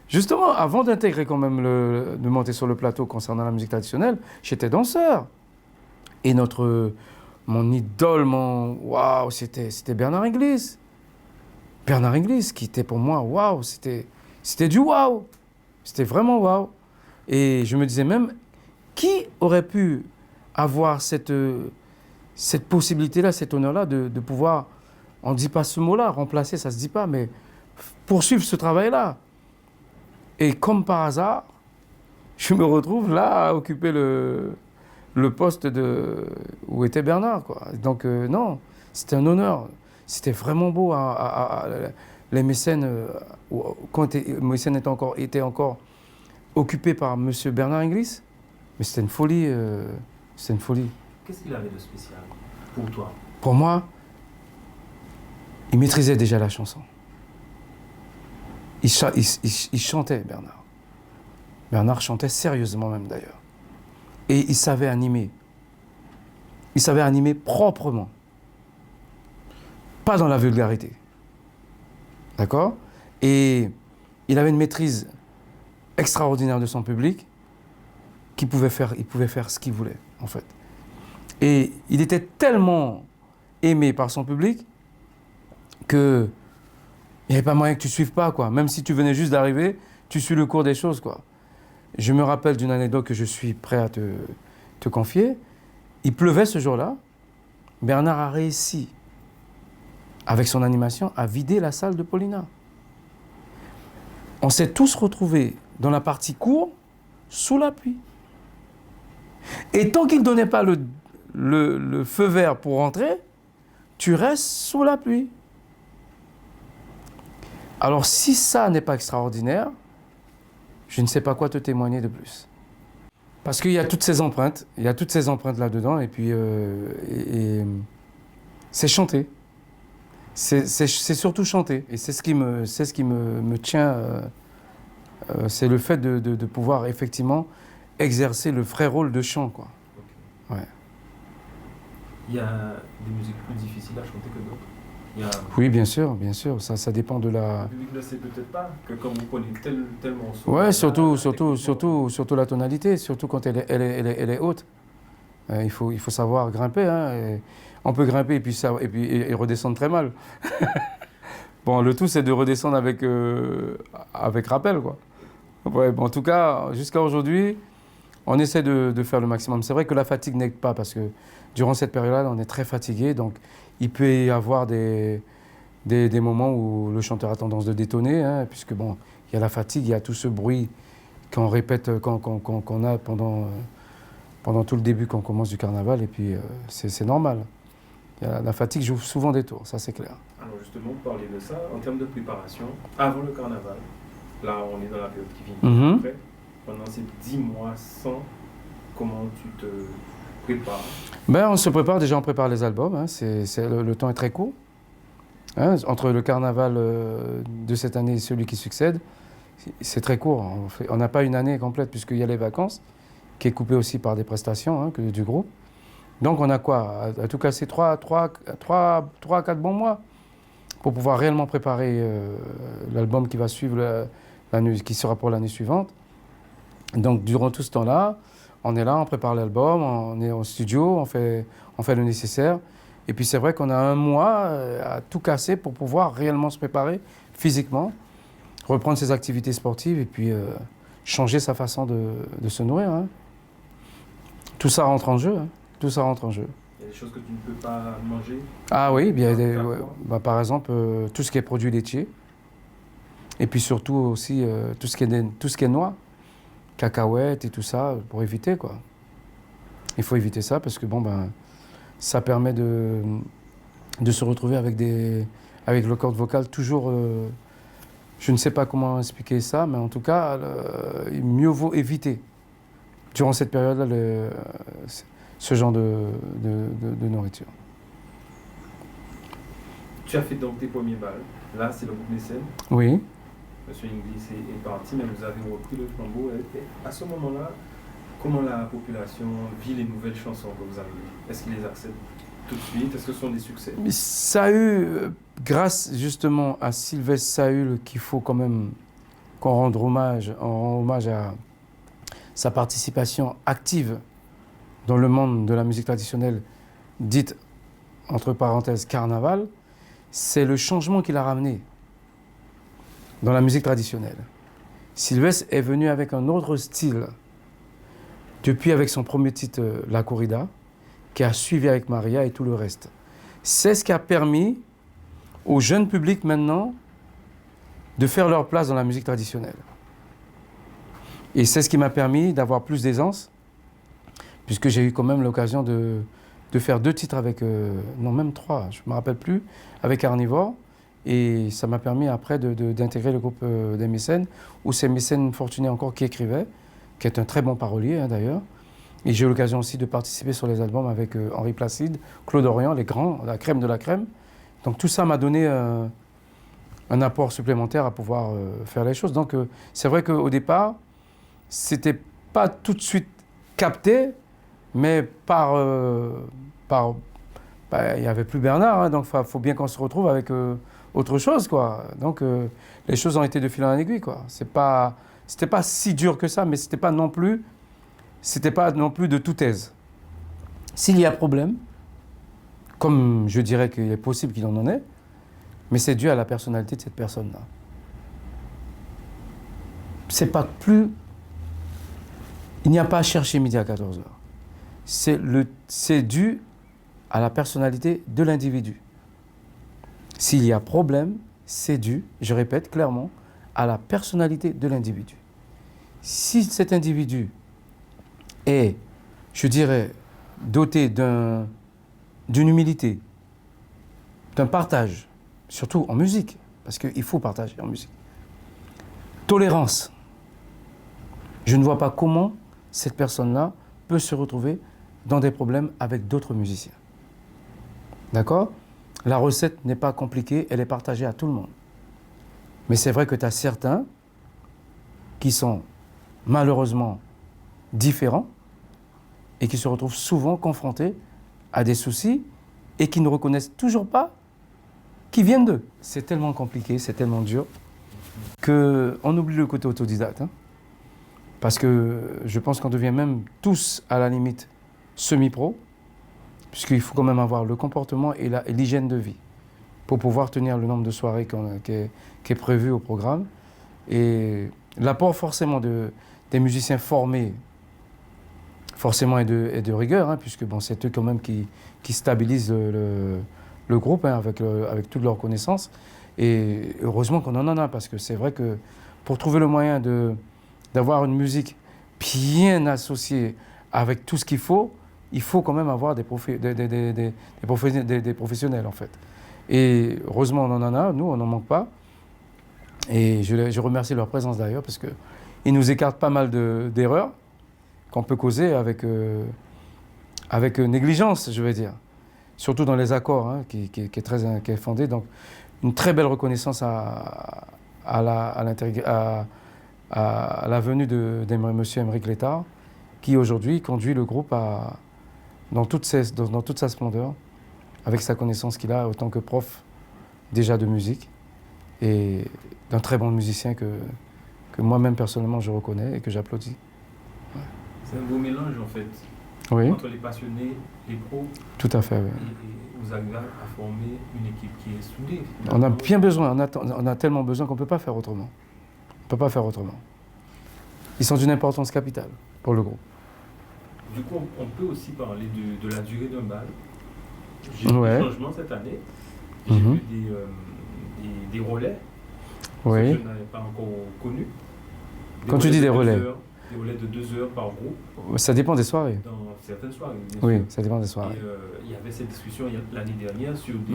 Justement, avant d'intégrer quand même de monter sur le plateau concernant la musique traditionnelle, j'étais danseur. Et mon idole, waouh, c'était Bernard Inglis. Bernard Inglis, qui était pour moi, waouh, c'était du waouh. C'était vraiment waouh. Et je me disais même, qui aurait pu avoir cette possibilité-là, cet honneur-là de pouvoir, on ne dit pas ce mot-là, remplacer, ça ne se dit pas, mais poursuivre ce travail-là. Et comme par hasard, je me retrouve là à occuper le poste où était Bernard, quoi. Donc non, c'était un honneur. C'était vraiment beau. Les mécènes, quand mécènes étaient encore occupés par M. Bernard Inglis, mais c'était une folie. C'était une folie. Qu'est-ce qu'il avait de spécial pour toi? Pour moi, il maîtrisait déjà la chanson. Il chantait, Bernard. Bernard chantait sérieusement même d'ailleurs. Et il savait animer. Il savait animer proprement. Pas dans la vulgarité. D'accord? Et il avait une maîtrise extraordinaire de son public il pouvait faire ce qu'il voulait, en fait. Et il était tellement aimé par son public que il n'y avait pas moyen que tu ne suives pas, quoi. Même si tu venais juste d'arriver, tu suis le cours des choses, quoi. Je me rappelle d'une anecdote que je suis prêt à te confier. Il pleuvait ce jour-là. Bernard a réussi, avec son animation, à vider la salle de Paulina. On s'est tous retrouvés dans la partie cour, sous la pluie. Et tant qu'il ne donnait pas le feu vert pour rentrer, tu restes sous la pluie. Alors, si ça n'est pas extraordinaire, je ne sais pas quoi te témoigner de plus. Parce qu'il y a toutes ces empreintes, là-dedans, et puis c'est chanté. C'est surtout chanté, et c'est ce qui me tient, c'est le fait de pouvoir effectivement exercer le vrai rôle de chant, quoi. Okay. Ouais. Il y a des musiques plus difficiles à chanter que d'autres. Oui, bien sûr, ça dépend de la... Le public ne sait peut-être pas que quand vous prenez tel morceau... Ouais, surtout la tonalité, surtout quand elle est haute. Il faut savoir grimper, hein. On peut grimper et redescendre très mal. Bon, le tout, c'est de redescendre avec rappel, quoi. Ouais, bon, en tout cas, jusqu'à aujourd'hui, on essaie de faire le maximum. C'est vrai que la fatigue n'aide pas, parce que durant cette période-là, on est très fatigué, donc il peut y avoir des moments où le chanteur a tendance de détonner, hein, puisque bon, il y a la fatigue, il y a tout ce bruit qu'on répète, qu'on a pendant tout le début, quand on commence du carnaval, et puis c'est normal. La fatigue joue souvent des tours, ça c'est clair. Alors justement, vous parlez de ça, en termes de préparation, avant le carnaval, là on est dans la période qui vient après, pendant ces 10 mois sans, comment tu te prépares? On se prépare, déjà on prépare les albums, hein, le temps est très court. Hein, entre le carnaval de cette année et celui qui succède, c'est très court. On n'a pas une année complète puisqu'il y a les vacances, qui est coupée aussi par des prestations, hein, du groupe. Donc on a quoi? À tout casser 3 à 4 bons mois pour pouvoir réellement préparer l'album qui va suivre, qui sera pour l'année suivante. Donc durant tout ce temps-là, on est là, on prépare l'album, on est au studio, on fait le nécessaire. Et puis c'est vrai qu'on a un mois à tout casser pour pouvoir réellement se préparer physiquement, reprendre ses activités sportives et puis changer sa façon de se nourrir, hein. Tout ça rentre en jeu, hein. Tout ça rentre en jeu. Il y a des choses que tu ne peux pas manger? Ah oui, par exemple, tout ce qui est produits laitiers. Et puis surtout aussi tout ce qui est noix, cacahuètes et tout ça, pour éviter, quoi. Il faut éviter ça parce que ça permet de se retrouver avec le corde vocale toujours... je ne sais pas comment expliquer ça, mais en tout cas, mieux vaut éviter, durant cette période-là, ce genre de nourriture. Tu as fait donc tes premiers bals. Là, c'est le groupe Mécène. Oui. Monsieur Inglis est parti, mais vous avez repris le flambeau. Et à ce moment-là, comment la population vit les nouvelles chansons que vous avez? Est-ce qu'ils les acceptent tout de suite? Est-ce que ce sont des succès? Mais ça a eu, grâce justement à Sylvestre Sahul, qu'il faut quand même qu'on rend hommage à sa participation active dans le monde de la musique traditionnelle, dite, entre parenthèses, carnaval, c'est le changement qu'il a ramené dans la musique traditionnelle. Sylvestre est venu avec un autre style, depuis avec son premier titre, La Corrida, qui a suivi avec Maria et tout le reste. C'est ce qui a permis au jeune public maintenant de faire leur place dans la musique traditionnelle. Et c'est ce qui m'a permis d'avoir plus d'aisance, puisque j'ai eu quand même l'occasion de faire 2 titres avec, non même 3, je ne me rappelle plus, avec Carnivore. Et ça m'a permis après d'intégrer le groupe des mécènes, où c'est Mécène Fortuné encore qui écrivait, qui est un très bon parolier hein, d'ailleurs. Et j'ai eu l'occasion aussi de participer sur les albums avec Henri Placide, Claude Orion, les grands, la crème de la crème. Donc tout ça m'a donné un apport supplémentaire à pouvoir faire les choses. Donc c'est vrai qu'au départ, c'était pas tout de suite capté, mais il n'y avait plus Bernard, hein, donc il faut bien qu'on se retrouve avec autre chose, quoi. Donc les choses ont été de fil en aiguille, quoi. C'était pas si dur que ça, mais c'était pas non plus de toute aise. S'il y a problème, comme je dirais qu'il est possible qu'il en ait, mais c'est dû à la personnalité de cette personne-là. C'est pas plus... Il n'y a pas à chercher midi à 14h. C'est dû à la personnalité de l'individu. S'il y a problème, c'est dû, je répète clairement, à la personnalité de l'individu. Si cet individu est, je dirais, doté d'une humilité, d'un partage, surtout en musique, parce qu'il faut partager en musique, tolérance, je ne vois pas comment cette personne-là peut se retrouver dans des problèmes avec d'autres musiciens. D'accord ? La recette n'est pas compliquée, elle est partagée à tout le monde. Mais c'est vrai que tu as certains qui sont malheureusement différents et qui se retrouvent souvent confrontés à des soucis et qui ne reconnaissent toujours pas qu'ils viennent d'eux. C'est tellement compliqué, c'est tellement dur qu'on oublie le côté autodidacte. Hein. Parce que je pense qu'on devient même tous, à la limite, semi-pro, puisqu'il faut quand même avoir le comportement et l'hygiène de vie pour pouvoir tenir le nombre de soirées qui est prévu au programme. Et l'apport forcément des musiciens formés, forcément est de rigueur, hein, puisque bon, c'est eux quand même qui stabilisent le groupe hein, avec toutes leurs connaissances. Et heureusement qu'on en a, parce que c'est vrai que pour trouver le moyen d'avoir une musique bien associée avec tout ce qu'il faut, il faut quand même avoir des professionnels en fait. Et heureusement on en a, nous on n'en manque pas. Et je remercie leur présence d'ailleurs parce qu'ils nous écartent pas mal d'erreurs qu'on peut causer avec négligence, je vais dire. Surtout dans les accords, hein, qui est fondé. Donc une très belle reconnaissance à la venue de M. Émeric Létard, qui aujourd'hui conduit le groupe dans toute sa splendeur, avec sa connaissance qu'il a autant que prof déjà de musique, et d'un très bon musicien que moi-même personnellement je reconnais et que j'applaudis. Ouais. C'est un beau mélange en fait, oui. Entre les passionnés, les pros. Tout à fait, oui. Et vous arrivez à former une équipe qui est soudée. On a bien besoin, on a tellement besoin qu'on ne peut pas faire autrement. On ne peut pas faire autrement. Ils sont d'une importance capitale pour le groupe. Du coup, on peut aussi parler de la durée d'un bal. J'ai ouais. vu des changements cette année. J'ai vu des relais. Oui. Que je n'avais pas encore connus. Quand tu dis des relais? Des relais de 2 heures par groupe. Ça dépend des soirées. Dans certaines soirées, bien oui, sûr. Ça dépend des soirées. Et il y avait cette discussion l'année dernière sur des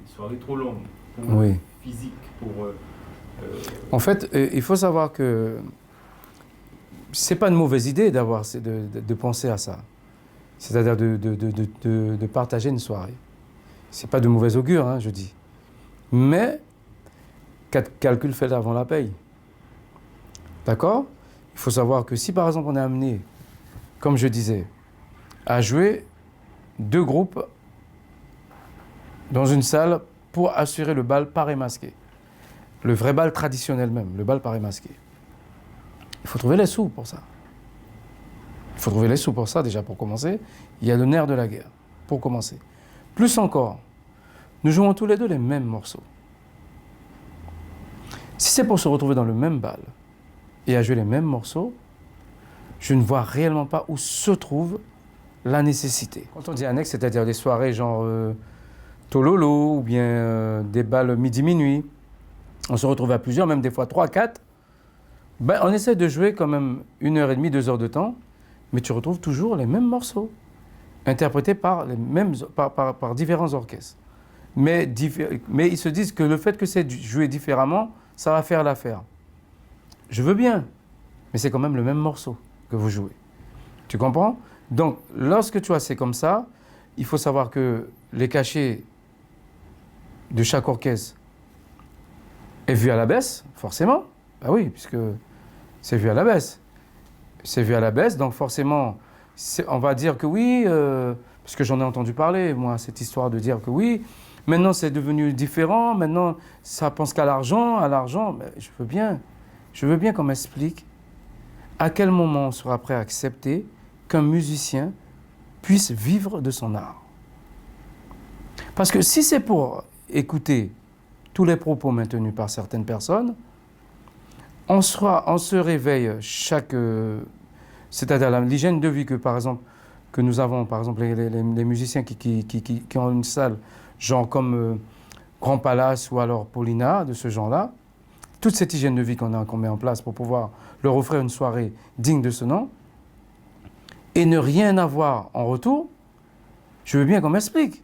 soirées trop longues, pour physique, pour... En fait, il faut savoir que c'est pas une mauvaise idée de penser à ça. C'est-à-dire de partager une soirée. C'est pas de mauvais augure, hein, je dis. Mais, calcul fait avant la paye. D'accord ? Il faut savoir que si par exemple on est amené, comme je disais, à jouer 2 groupes dans une salle pour assurer le bal paré masqué. le vrai bal traditionnel même, le bal Paris masqué. Il faut trouver les sous pour ça. Il faut trouver les sous pour ça, déjà, pour commencer. Il y a le nerf de la guerre, pour commencer. Plus encore, nous jouons tous les deux les mêmes morceaux. Si c'est pour se retrouver dans le même bal et à jouer les mêmes morceaux, je ne vois réellement pas où se trouve la nécessité. Quand on dit annexe, c'est-à-dire des soirées genre Tololo ou bien des bals midi-minuit, on se retrouve à plusieurs, même des fois 3, 4. Ben, on essaie de jouer quand même 1h30, 2 heures de temps, mais tu retrouves toujours les mêmes morceaux, interprétés par différents orchestres. Mais ils se disent que le fait que c'est joué différemment, ça va faire l'affaire. Je veux bien, mais c'est quand même le même morceau que vous jouez. Tu comprends? Donc, lorsque tu vois c'est comme ça, il faut savoir que les cachets de chaque orchestre est vu à la baisse, forcément. Ben oui, puisque c'est vu à la baisse. C'est vu à la baisse, donc forcément, on va dire que oui, parce que j'en ai entendu parler, moi, cette histoire de dire que oui, maintenant c'est devenu différent, maintenant ça pense qu'à l'argent, mais je veux bien qu'on m'explique à quel moment on sera prêt à accepter qu'un musicien puisse vivre de son art. Parce que si c'est pour écouter tous les propos maintenus par certaines personnes, on se réveille c'est-à-dire l'hygiène de vie que nous avons, par exemple les musiciens qui ont une salle, genre comme Grand Palace ou alors Paulina, de ce genre-là, toute cette hygiène de vie qu'on met en place pour pouvoir leur offrir une soirée digne de ce nom, et ne rien avoir en retour, je veux bien qu'on m'explique.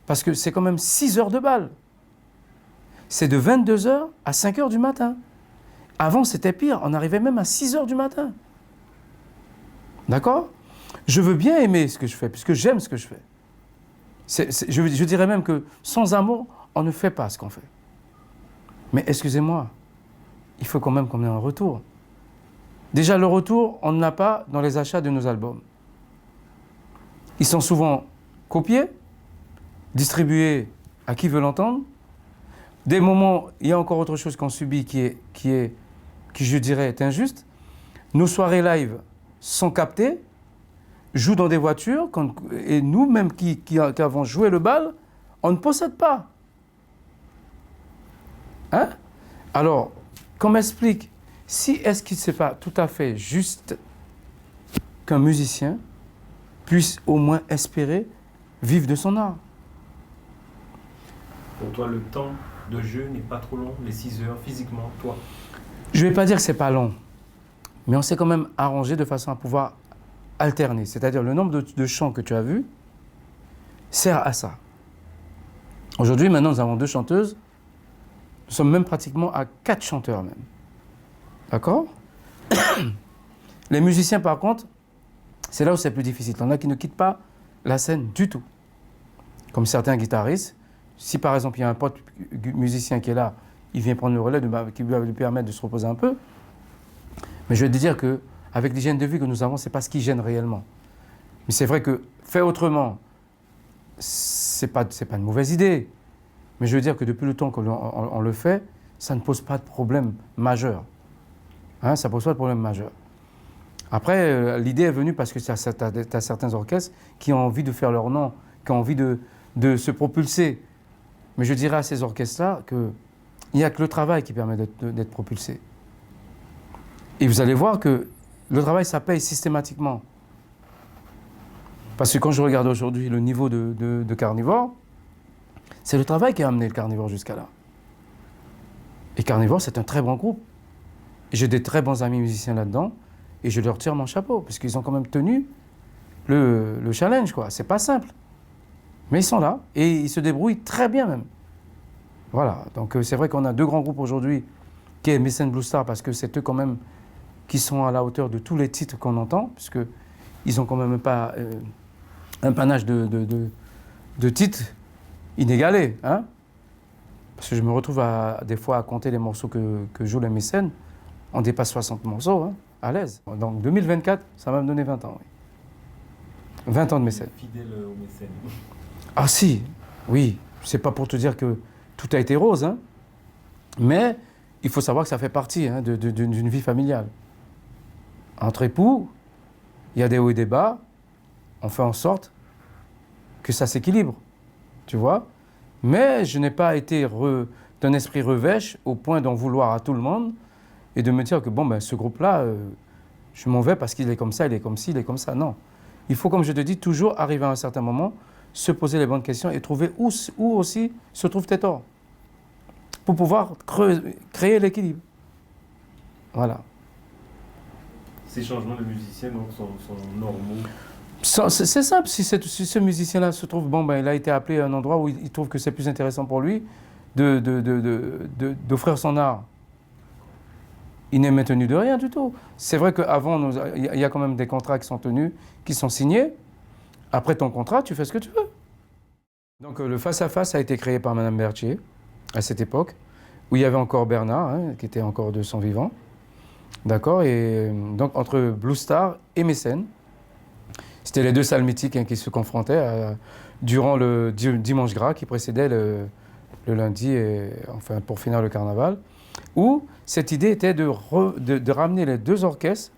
Parce que c'est quand même 6 heures de bal. C'est de 22h à 5h du matin. Avant, c'était pire. On arrivait même à 6h du matin. D'accord? Je veux bien aimer ce que je fais, puisque j'aime ce que je fais. Je dirais même que sans amour, on ne fait pas ce qu'on fait. Mais excusez-moi, il faut quand même qu'on ait un retour. Déjà, le retour, on ne l'a pas dans les achats de nos albums. Ils sont souvent copiés, distribués à qui veut l'entendre. Des moments, il y a encore autre chose qu'on subit qui, je dirais, est injuste. Nos soirées live sont captées, jouent dans des voitures, et nous-mêmes qui avons joué le bal, on ne possède pas. Hein? Alors, qu'on m'explique, est-ce qu'il ne n'est pas tout à fait juste qu'un musicien puisse au moins espérer vivre de son art? Pour toi, le temps de jeu n'est pas trop long, les 6 heures, physiquement, toi? Je ne vais pas dire que ce n'est pas long, mais on s'est quand même arrangé de façon à pouvoir alterner. C'est-à-dire le nombre de chants que tu as vus sert à ça. Aujourd'hui, maintenant, nous avons 2 chanteuses. Nous sommes même pratiquement à 4 chanteurs même. D'accord? Les musiciens, par contre, c'est là où c'est plus difficile. Il y en a qui ne quittent pas la scène du tout. Comme certains guitaristes. Si par exemple il y a un pote musicien qui est là, il vient prendre le relais qui va lui permettre de se reposer un peu. Mais je veux te dire qu'avec l'hygiène de vie que nous avons, ce n'est pas ce qui gêne réellement. Mais c'est vrai que faire autrement, ce n'est pas une mauvaise idée. Mais je veux dire que depuis le temps qu'on le fait, ça ne pose pas de problème majeur. Hein, ça ne pose pas de problème majeur. Après, l'idée est venue parce que tu as certains orchestres qui ont envie de faire leur nom, qui ont envie de se propulser. Mais je dirais à ces orchestres-là qu'il n'y a que le travail qui permet d'être propulsé. Et vous allez voir que le travail, ça paye systématiquement. Parce que quand je regarde aujourd'hui le niveau de Carnivore, c'est le travail qui a amené le Carnivore jusqu'à là. Et Carnivore, c'est un très bon groupe. J'ai des très bons amis musiciens là-dedans, et je leur tire mon chapeau, parce qu'ils ont quand même tenu le challenge, quoi. C'est pas simple. Mais ils sont là, et ils se débrouillent très bien même. Voilà, donc c'est vrai qu'on a 2 grands groupes aujourd'hui, qui est Meissen Blue Star, parce que c'est eux quand même qui sont à la hauteur de tous les titres qu'on entend, puisqu'ils n'ont quand même pas un panache de titres inégalés. Hein, parce que je me retrouve des fois à compter les morceaux que jouent les Meissen, on dépasse 60 morceaux, hein, à l'aise. Donc 2024, ça va me donner 20 ans. Oui. 20 ans de Meissen. Fidèle aux Meissen. Ah si, oui, c'est pas pour te dire que tout a été rose, hein, mais il faut savoir que ça fait partie hein, d'une vie familiale. Entre époux, il y a des hauts et des bas, on fait en sorte que ça s'équilibre, tu vois. Mais je n'ai pas été d'un esprit revêche au point d'en vouloir à tout le monde et de me dire que bon, ben, ce groupe-là, je m'en vais parce qu'il est comme ça, il est comme ci, il est comme ça. Non. Il faut, comme je te dis, toujours arriver à un certain moment, se poser les bonnes questions et trouver où aussi se trouvent tes torts pour pouvoir créer l'équilibre. Voilà. Ces changements de musiciens donc, sont normaux. C'est simple, si ce musicien-là se trouve, bon, ben, il a été appelé à un endroit où il trouve que c'est plus intéressant pour lui d'offrir son art. Il n'est maintenu de rien du tout. C'est vrai qu'avant, il y a quand même des contrats qui sont tenus, qui sont signés. Après ton contrat, tu fais ce que tu veux. Donc le face-à-face a été créé par Madame Berthier, à cette époque, où il y avait encore Bernard, hein, qui était encore de son vivant. D'accord. Et donc entre Blue Star et Mécène, c'était les deux salles mythiques hein, qui se confrontaient durant le dimanche gras qui précédait le lundi, enfin pour finir le carnaval, où cette idée était de ramener les deux orchestres,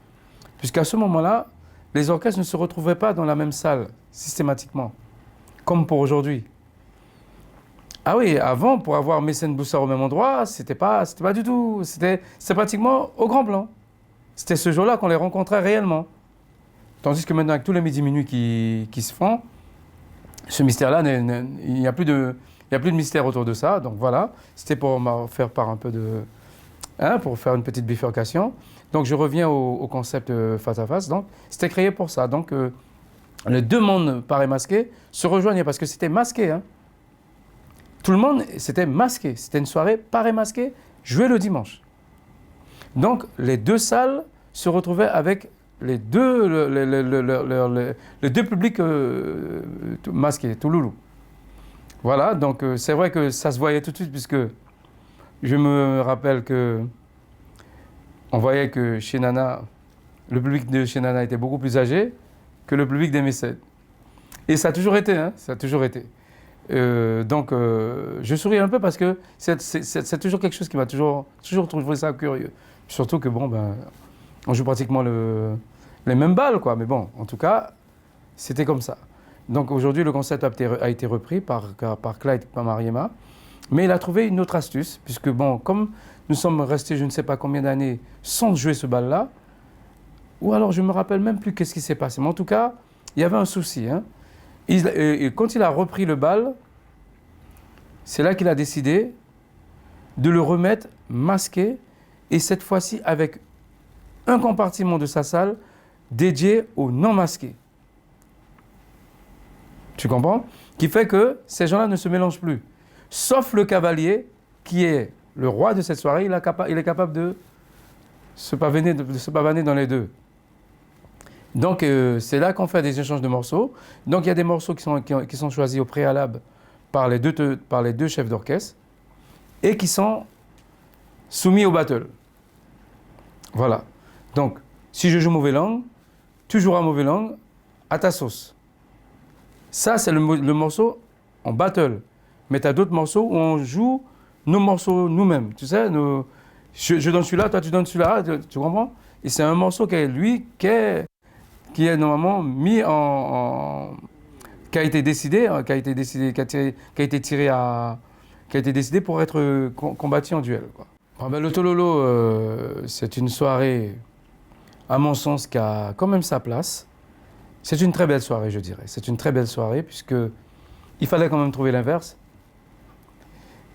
puisqu'à ce moment-là, les orchestres ne se retrouvaient pas dans la même salle, systématiquement, comme pour aujourd'hui. Ah oui, avant, pour avoir Mécène Blue Star au même endroit, c'était pas du tout, c'était pratiquement au grand blanc. C'était ce jour-là qu'on les rencontrait réellement. Tandis que maintenant, avec tous les midi-minuit qui se font, ce mystère-là, il n'y a plus de mystère autour de ça. Donc voilà, c'était pour faire part un peu de... Hein, pour faire une petite bifurcation. Donc je reviens au concept face à face. Donc c'était créé pour ça. Donc les deux mondes parés masqués se rejoignaient parce que c'était masqué. Hein. Tout le monde, c'était masqué. C'était une soirée parée masquée, jouée le dimanche. Donc les deux salles se retrouvaient avec les deux publics masqués, tout loulou. Voilà, donc c'est vrai que ça se voyait tout de suite puisque je me rappelle que on voyait que chez Nana, le public de chez Nana était beaucoup plus âgé que le public des Mécènes. Et ça a toujours été, hein, ça a toujours été. Donc je souris un peu parce que c'est toujours quelque chose qui m'a toujours trouvé ça curieux. Surtout que bon, ben, on joue pratiquement les mêmes balles, quoi. Mais bon, en tout cas, c'était comme ça. Donc aujourd'hui, le concept a été repris par Clyde Pamariema, mais il a trouvé une autre astuce, puisque bon, comme nous sommes restés je ne sais pas combien d'années sans jouer ce bal-là, ou alors je ne me rappelle même plus qu'est-ce qui s'est passé, mais en tout cas, il y avait un souci. Hein. Quand il a repris le bal, c'est là qu'il a décidé de le remettre masqué, et cette fois-ci avec un compartiment de sa salle dédié aux non-masqués. Tu comprends? Qui fait que ces gens-là ne se mélangent plus. Sauf le cavalier, qui est le roi de cette soirée, il est capable de se pavaner dans les deux. Donc c'est là qu'on fait des échanges de morceaux. Donc il y a des morceaux qui sont choisis au préalable par les deux chefs d'orchestre et qui sont soumis au battle. Voilà. Donc, si je joue mauvais langue, tu joueras mauvais langue à ta sauce. Ça, c'est le morceau en battle. Mais tu as d'autres morceaux où on joue nos morceaux nous-mêmes. Tu sais, je donne celui-là, toi tu donnes celui-là, tu comprends? Et c'est un morceau qui est normalement mis qui a été décidé pour être combattu en duel, quoi. Ah ben, le Tololo, c'est une soirée, à mon sens, qui a quand même sa place. C'est une très belle soirée, je dirais. C'est une très belle soirée, puisqu'il fallait quand même trouver l'inverse.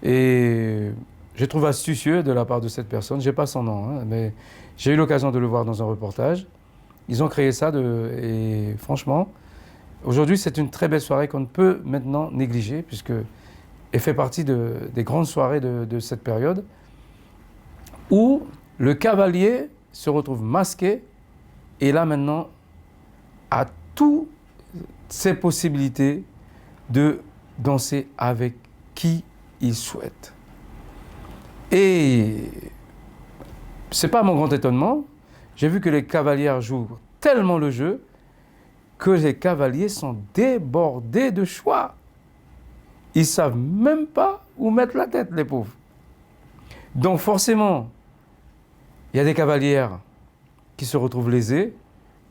Et je trouve astucieux de la part de cette personne, je n'ai pas son nom, hein, mais j'ai eu l'occasion de le voir dans un reportage. Ils ont créé ça, et franchement, aujourd'hui, c'est une très belle soirée qu'on ne peut maintenant négliger, puisqu'elle fait partie des grandes soirées de cette période, où le cavalier se retrouve masqué et là maintenant a toutes ses possibilités de danser avec qui il souhaite. Et c'est pas mon grand étonnement, j'ai vu que les cavalières jouent tellement le jeu que les cavaliers sont débordés de choix. Ils savent même pas où mettre la tête, les pauvres. Donc forcément, il y a des cavalières qui se retrouvent lésées,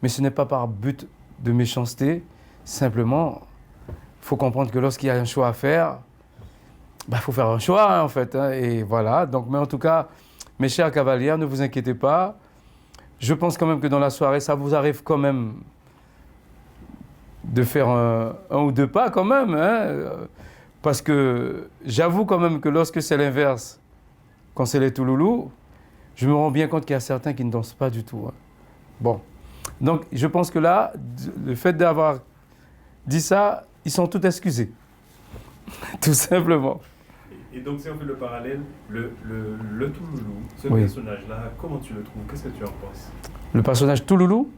mais ce n'est pas par but de méchanceté. Simplement, il faut comprendre que lorsqu'il y a un choix à faire, il faut faire un choix, en fait. Et voilà. Donc, mais en tout cas, mes chères cavalières, ne vous inquiétez pas. Je pense quand même que dans la soirée, ça vous arrive quand même de faire un ou deux pas quand même. Parce que j'avoue quand même que lorsque c'est l'inverse, quand c'est les touloulous, je me rends bien compte qu'il y a certains qui ne dansent pas du tout. Bon. Donc, je pense que là, le fait d'avoir dit ça, ils sont tous excusés. Tout simplement. Et donc, si on fait le parallèle, le touloulou, ce oui. personnage-là, comment tu le trouves? Qu'est-ce que tu en penses? Le personnage touloulou,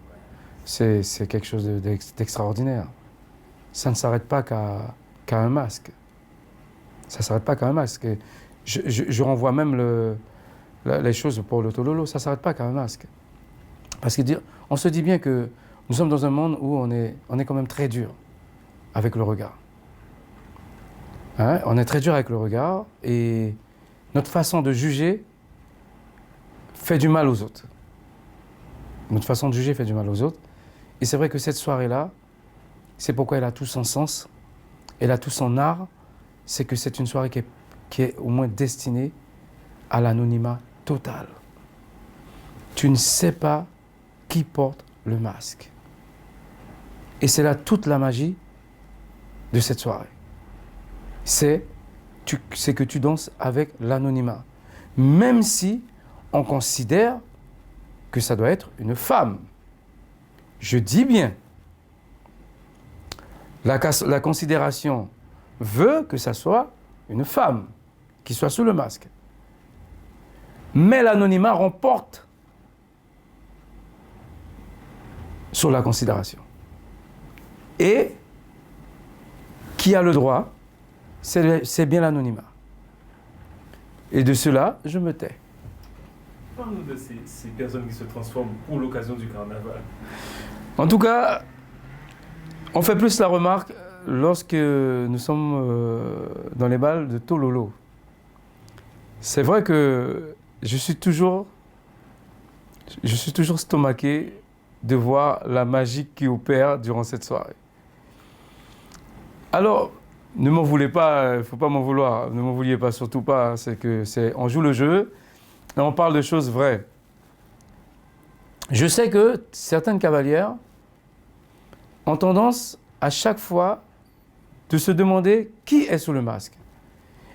c'est quelque chose d'extraordinaire. Ça ne s'arrête pas qu'à un masque. Ça ne s'arrête pas qu'à un masque. Je renvoie même les choses pour le touloulou, ça ne s'arrête pas qu'à un masque. Parce qu'on se dit bien que nous sommes dans un monde où on est quand même très dur avec le regard. On est très dur avec le regard et notre façon de juger fait du mal aux autres. Notre façon de juger fait du mal aux autres. Et c'est vrai que cette soirée-là, c'est pourquoi elle a tout son sens, elle a tout son art, c'est que c'est une soirée qui est au moins destinée à l'anonymat total. Tu ne sais pas qui porte le masque. Et c'est là toute la magie de cette soirée. C'est que tu danses avec l'anonymat. Même si on considère que ça doit être une femme. Je dis bien. La considération veut que ça soit une femme qui soit sous le masque. Mais l'anonymat remporte sur la considération. Et qui a le droit, c'est bien l'anonymat. Et de cela, je me tais. Parle-nous de ces personnes qui se transforment pour l'occasion du carnaval. En tout cas, on fait plus la remarque lorsque nous sommes dans les bals de Tololo. C'est vrai que je suis toujours stomaqué de voir la magie qui opère durant cette soirée. Alors, ne m'en voulez pas, il ne faut pas m'en vouloir, ne m'en vouliez pas, surtout pas, on joue le jeu et on parle de choses vraies. Je sais que certaines cavalières ont tendance à chaque fois de se demander qui est sous le masque.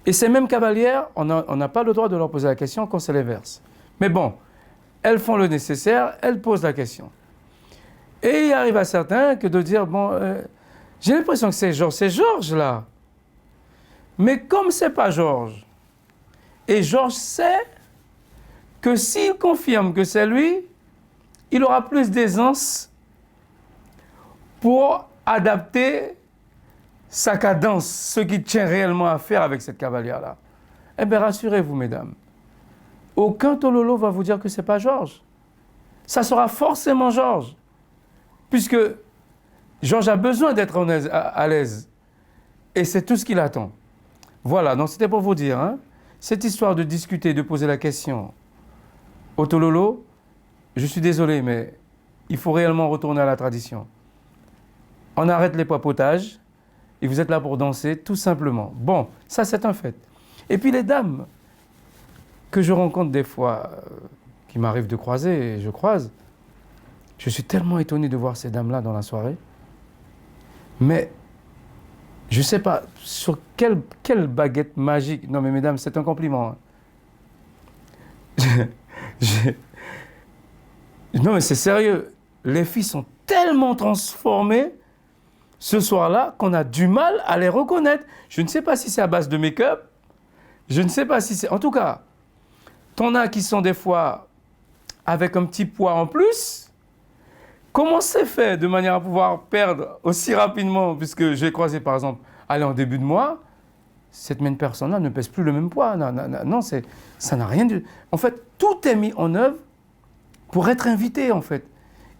Et ces mêmes cavalières, on n'a pas le droit de leur poser la question quand c'est l'inverse. Mais bon, elles font le nécessaire, elles posent la question. Et il arrive à certains que de dire, j'ai l'impression que c'est Georges là. Mais comme c'est pas Georges, et Georges sait que s'il confirme que c'est lui, il aura plus d'aisance pour adapter sa cadence, ce qui tient réellement à faire avec cette cavalière-là. Eh bien, rassurez-vous, mesdames, aucun Tololo va vous dire que ce n'est pas Georges. Ça sera forcément Georges, puisque Georges a besoin d'être à l'aise, et c'est tout ce qu'il attend. Voilà, donc c'était pour vous dire, cette histoire de discuter, de poser la question au Tololo, je suis désolé, mais il faut réellement retourner à la tradition. On arrête les papotages, et vous êtes là pour danser, tout simplement. Bon, ça c'est un fait. Et puis les dames que je rencontre des fois, qui m'arrive de croiser, et je croise, je suis tellement étonné de voir ces dames-là dans la soirée. Mais je ne sais pas sur quelle baguette magique. Non mais mesdames, c'est un compliment. Non mais c'est sérieux. Les filles sont tellement transformées ce soir-là qu'on a du mal à les reconnaître. Je ne sais pas si c'est à base de make-up. Je ne sais pas si c'est... En tout cas, t'en as qui sont des fois avec un petit poids en plus. Comment c'est fait de manière à pouvoir perdre aussi rapidement, puisque j'ai croisé par exemple, en début de mois, cette même personne-là ne pèse plus le même poids. Non, ça n'a rien de... En fait, tout est mis en œuvre pour être invité, en fait.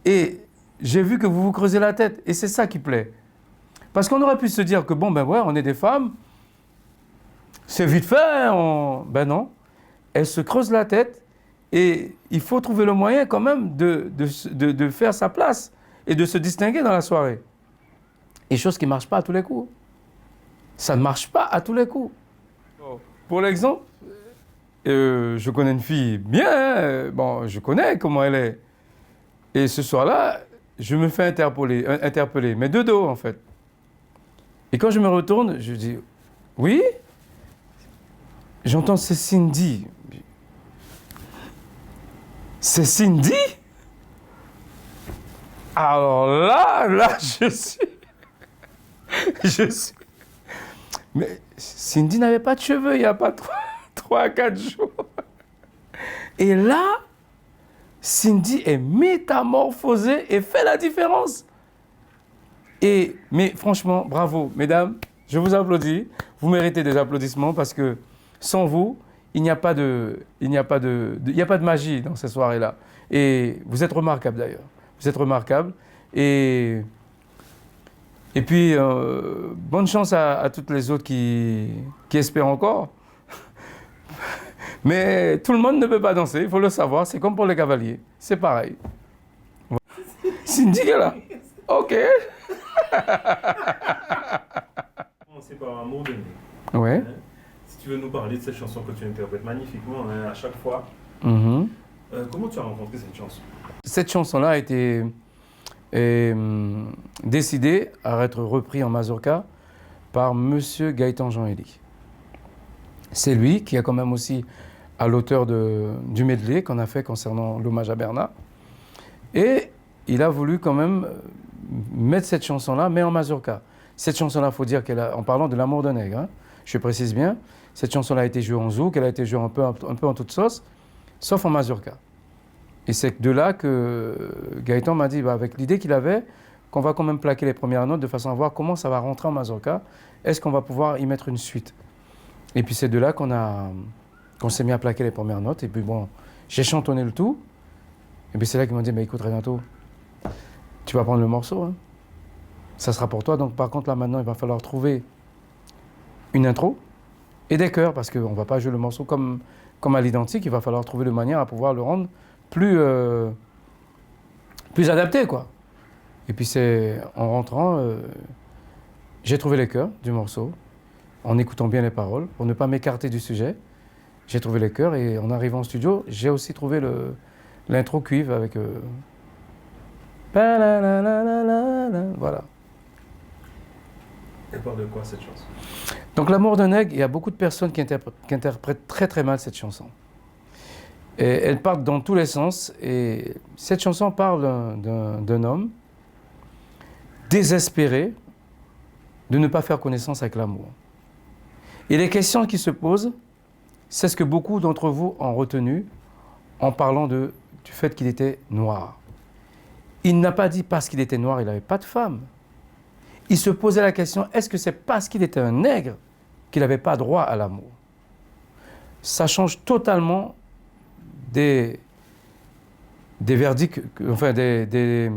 Et j'ai vu que vous vous creusez la tête, et c'est ça qui plaît. Parce qu'on aurait pu se dire que, on est des femmes, c'est vite fait, ben non. elle se creuse la tête et il faut trouver le moyen quand même de faire sa place et de se distinguer dans la soirée. Et chose qui ne marche pas à tous les coups. Ça ne marche pas à tous les coups. Pour l'exemple, je connais une fille bien, hein, bon, je connais comment elle est. Et ce soir-là, je me fais interpeller, mais de dos en fait. Et quand je me retourne, je dis, oui, j'entends c'est Cindy. C'est Cindy? Alors là, je suis... Mais Cindy n'avait pas de cheveux il n'y a pas 3 à 4 jours. Et là, Cindy est métamorphosée et fait la différence. Mais franchement, bravo, mesdames, je vous applaudis. Vous méritez des applaudissements parce que sans vous, il n'y a pas de magie dans ces soirées-là. Et vous êtes remarquables d'ailleurs. Vous êtes remarquables. Et puis, bonne chance à toutes les autres qui espèrent encore. Mais tout le monde ne peut pas danser, il faut le savoir. C'est comme pour les cavaliers. C'est pareil. Cindy est là. OK. C'est par Amour de Nègre. Ouais. Hein? Si tu veux nous parler de cette chanson que tu interprètes magnifiquement hein, à chaque fois, comment tu as rencontré cette chanson? Cette chanson-là a été décidée à être reprise en mazurka par Monsieur Gaëtan Jean-Élie. C'est lui qui a quand même aussi à l'auteur du medley qu'on a fait concernant l'hommage à Bernard. Et il a voulu quand même mettre cette chanson-là, mais en mazurka. Cette chanson-là, il faut dire en parlant de l'amour de Nègre, hein, je précise bien, cette chanson-là a été jouée en zouk, elle a été jouée un peu en toute sauce, sauf en mazurka. Et c'est de là que Gaëtan m'a dit, avec l'idée qu'il avait, qu'on va quand même plaquer les premières notes de façon à voir comment ça va rentrer en mazurka, est-ce qu'on va pouvoir y mettre une suite. Et puis c'est de là qu'on s'est mis à plaquer les premières notes, et puis bon, j'ai chantonné le tout, et puis c'est là qu'il m'a dit, écoute Renato, tu vas prendre le morceau, hein. Ça sera pour toi, donc par contre là maintenant il va falloir trouver une intro et des chœurs, parce qu'on ne va pas jouer le morceau comme à l'identique, il va falloir trouver de manière à pouvoir le rendre plus adapté, quoi. Et puis c'est en rentrant, j'ai trouvé les chœurs du morceau, en écoutant bien les paroles, pour ne pas m'écarter du sujet. J'ai trouvé les chœurs et en arrivant au studio, j'ai aussi trouvé l'intro cuivre avec... Voilà. Elle parle de quoi cette chanson? Donc l'amour de Nègre, il y a beaucoup de personnes qui interprètent très très mal cette chanson. Et elle part dans tous les sens. Et cette chanson parle d'un homme désespéré de ne pas faire connaissance avec l'amour. Et les questions qui se posent, c'est ce que beaucoup d'entre vous ont retenu en parlant du fait qu'il était noir. Il n'a pas dit parce qu'il était noir, il n'avait pas de femme. Il se posait la question, est-ce que c'est parce qu'il était un nègre qu'il n'avait pas droit à l'amour? Ça change totalement des verdicts, enfin des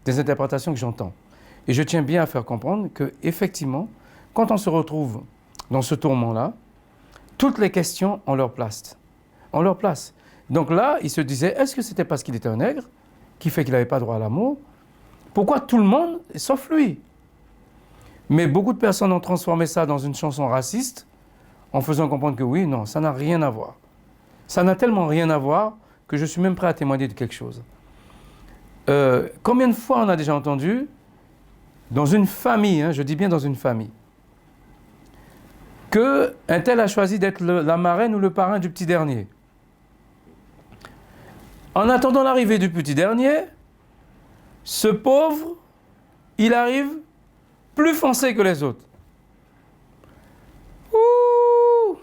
interprétations que j'entends. Et je tiens bien à faire comprendre qu'effectivement, quand on se retrouve dans ce tourment-là, toutes les questions ont leur place. Ont leur place. Donc là, il se disait, est-ce que c'était parce qu'il était un nègre qui fait qu'il n'avait pas droit à l'amour? Pourquoi tout le monde, sauf lui? Mais beaucoup de personnes ont transformé ça dans une chanson raciste en faisant comprendre que oui, non, ça n'a rien à voir. Ça n'a tellement rien à voir que je suis même prêt à témoigner de quelque chose. Combien de fois on a déjà entendu, dans une famille, hein, je dis bien dans une famille, qu'un tel a choisi d'être la marraine ou le parrain du petit dernier. En attendant l'arrivée du petit dernier, ce pauvre, il arrive plus foncé que les autres. Ouh!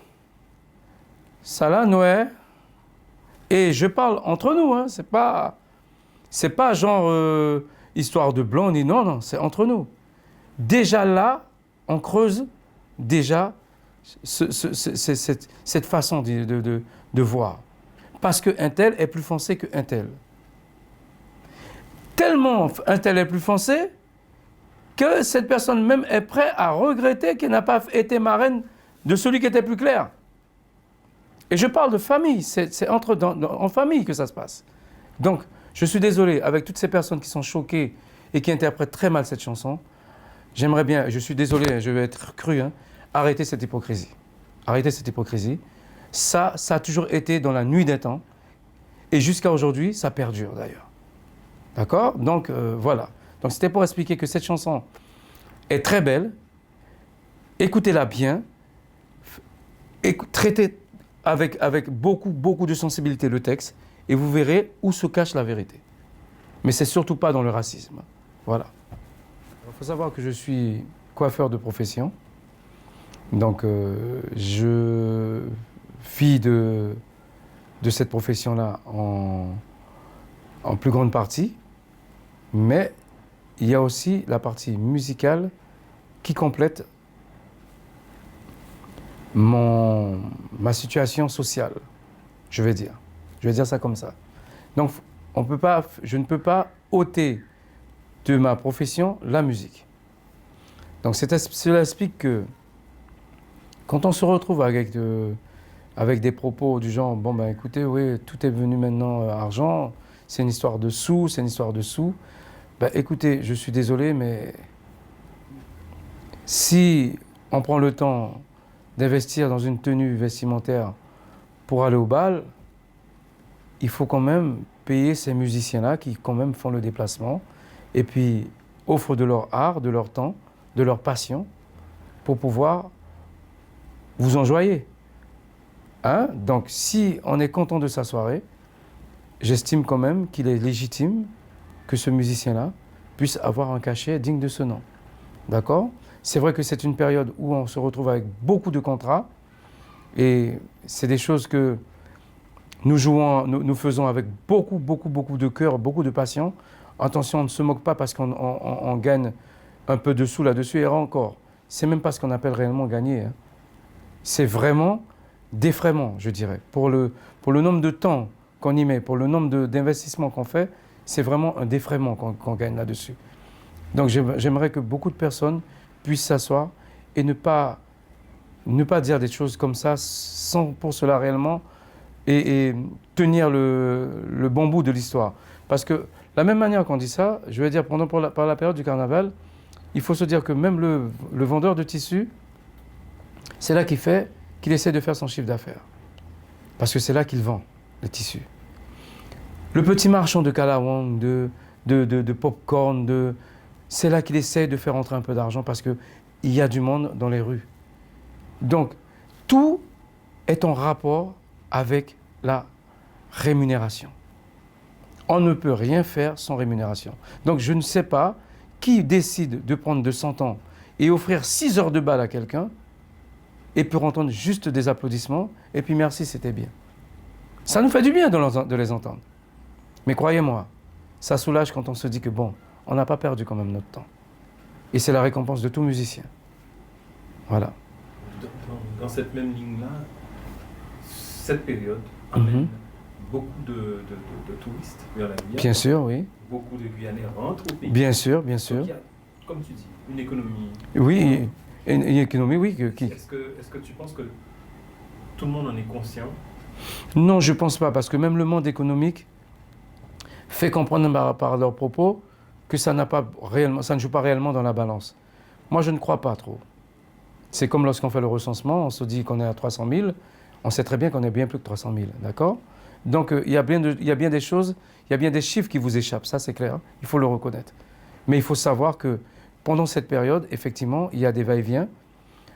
Ça là, ouais. Et je parle entre nous, hein, c'est pas genre histoire de blanc, ni non, c'est entre nous. Déjà là, on creuse déjà cette façon de voir. Parce qu'un tel est plus foncé qu'un tel. Tellement un tel est plus foncé que cette personne même est prête à regretter qu'elle n'a pas été marraine de celui qui était plus clair. Et je parle de famille, c'est en famille que ça se passe. Donc, je suis désolé, avec toutes ces personnes qui sont choquées et qui interprètent très mal cette chanson, j'aimerais bien, je suis désolé, je vais être cru, hein, arrêter cette hypocrisie. Arrêtez cette hypocrisie. Ça a toujours été dans la nuit des temps. Et jusqu'à aujourd'hui, ça perdure d'ailleurs. D'accord? Donc, voilà. Donc, c'était pour expliquer que cette chanson est très belle. Écoutez-la bien. Traitez avec beaucoup de sensibilité le texte. Et vous verrez où se cache la vérité. Mais c'est surtout pas dans le racisme. Voilà. Il faut savoir que je suis coiffeur de profession. Donc, je vis de cette profession-là en plus grande partie. Mais il y a aussi la partie musicale qui complète ma situation sociale, je vais dire. Je vais dire ça comme ça. Donc, je ne peux pas ôter de ma profession la musique. Donc, cela explique que quand on se retrouve avec des propos du genre, bon ben écoutez, oui, tout est venu maintenant argent, c'est une histoire de sous, ben écoutez, je suis désolé, mais si on prend le temps d'investir dans une tenue vestimentaire pour aller au bal, il faut quand même payer ces musiciens-là qui quand même font le déplacement et puis offrent de leur art, de leur temps, de leur passion pour pouvoir vous enjoyer. Hein? Donc si on est content de sa soirée, j'estime quand même qu'il est légitime que ce musicien-là puisse avoir un cachet digne de ce nom. D'accord? C'est vrai que c'est une période où on se retrouve avec beaucoup de contrats et c'est des choses que nous faisons avec beaucoup de cœur, beaucoup de passion. Attention, on ne se moque pas parce qu'on gagne un peu de sous là-dessus et encore. C'est même pas ce qu'on appelle réellement gagner. Hein. C'est vraiment d'effraiement, je dirais. Pour le nombre de temps qu'on y met, pour le nombre d'investissements qu'on fait, c'est vraiment un défraiement qu'on gagne là-dessus. Donc j'aimerais que beaucoup de personnes puissent s'asseoir et ne pas dire des choses comme ça sans pour cela réellement et tenir le bon bout de l'histoire. Parce que la même manière qu'on dit ça, je vais dire par la période du carnaval, il faut se dire que même le vendeur de tissus, c'est là qu'il essaie de faire son chiffre d'affaires. Parce que c'est là qu'il vend le tissu. Le petit marchand de kalawang, de pop-corn, c'est là qu'il essaie de faire entrer un peu d'argent parce qu'il y a du monde dans les rues. Donc, tout est en rapport avec la rémunération. On ne peut rien faire sans rémunération. Donc, je ne sais pas qui décide de prendre 200 ans et offrir 6 heures de bal à quelqu'un et pour entendre juste des applaudissements et puis merci, c'était bien. Ça nous fait du bien de les entendre. Mais croyez-moi, ça soulage quand on se dit que bon, on n'a pas perdu quand même notre temps. Et c'est la récompense de tout musicien. Voilà. Dans cette même ligne-là, cette période amène beaucoup de touristes vers la Guyane. Bien sûr, oui. Beaucoup de Guyanais rentrent au pays. Bien sûr, bien sûr. Donc, il y a, comme tu dis, une économie. Oui, une économie, oui. Est-ce que tu penses que tout le monde en est conscient? Non, je ne pense pas, parce que même le monde économique fait comprendre par leurs propos que ça ne joue pas réellement dans la balance. Moi, je ne crois pas trop. C'est comme lorsqu'on fait le recensement, on se dit qu'on est à 300 000, on sait très bien qu'on est bien plus que 300 000, d'accord? Donc, il y a bien des choses, il y a bien des chiffres qui vous échappent, ça c'est clair, hein, il faut le reconnaître. Mais il faut savoir que pendant cette période, effectivement, il y a des va-et-vient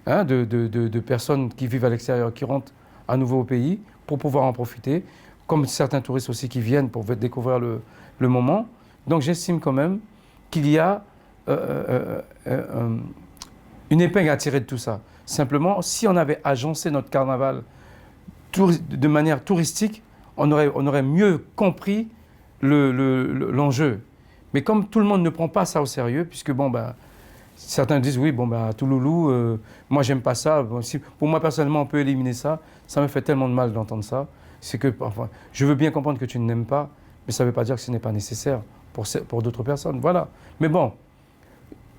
hein, de personnes qui vivent à l'extérieur, qui rentrent à nouveau au pays pour pouvoir en profiter, comme certains touristes aussi qui viennent pour découvrir le moment. Donc j'estime quand même qu'il y a une épingle à tirer de tout ça. Simplement, si on avait agencé notre carnaval de manière touristique, on aurait mieux compris l'enjeu. Mais comme tout le monde ne prend pas ça au sérieux, puisque bon, ben, certains disent oui, bon, ben, à Touloulou, moi j'aime pas ça. Bon, si, pour moi personnellement, on peut éliminer ça. Ça me fait tellement de mal d'entendre ça. C'est que, enfin, je veux bien comprendre que tu n'aimes pas, mais ça ne veut pas dire que ce n'est pas nécessaire pour d'autres personnes. Voilà. Mais bon,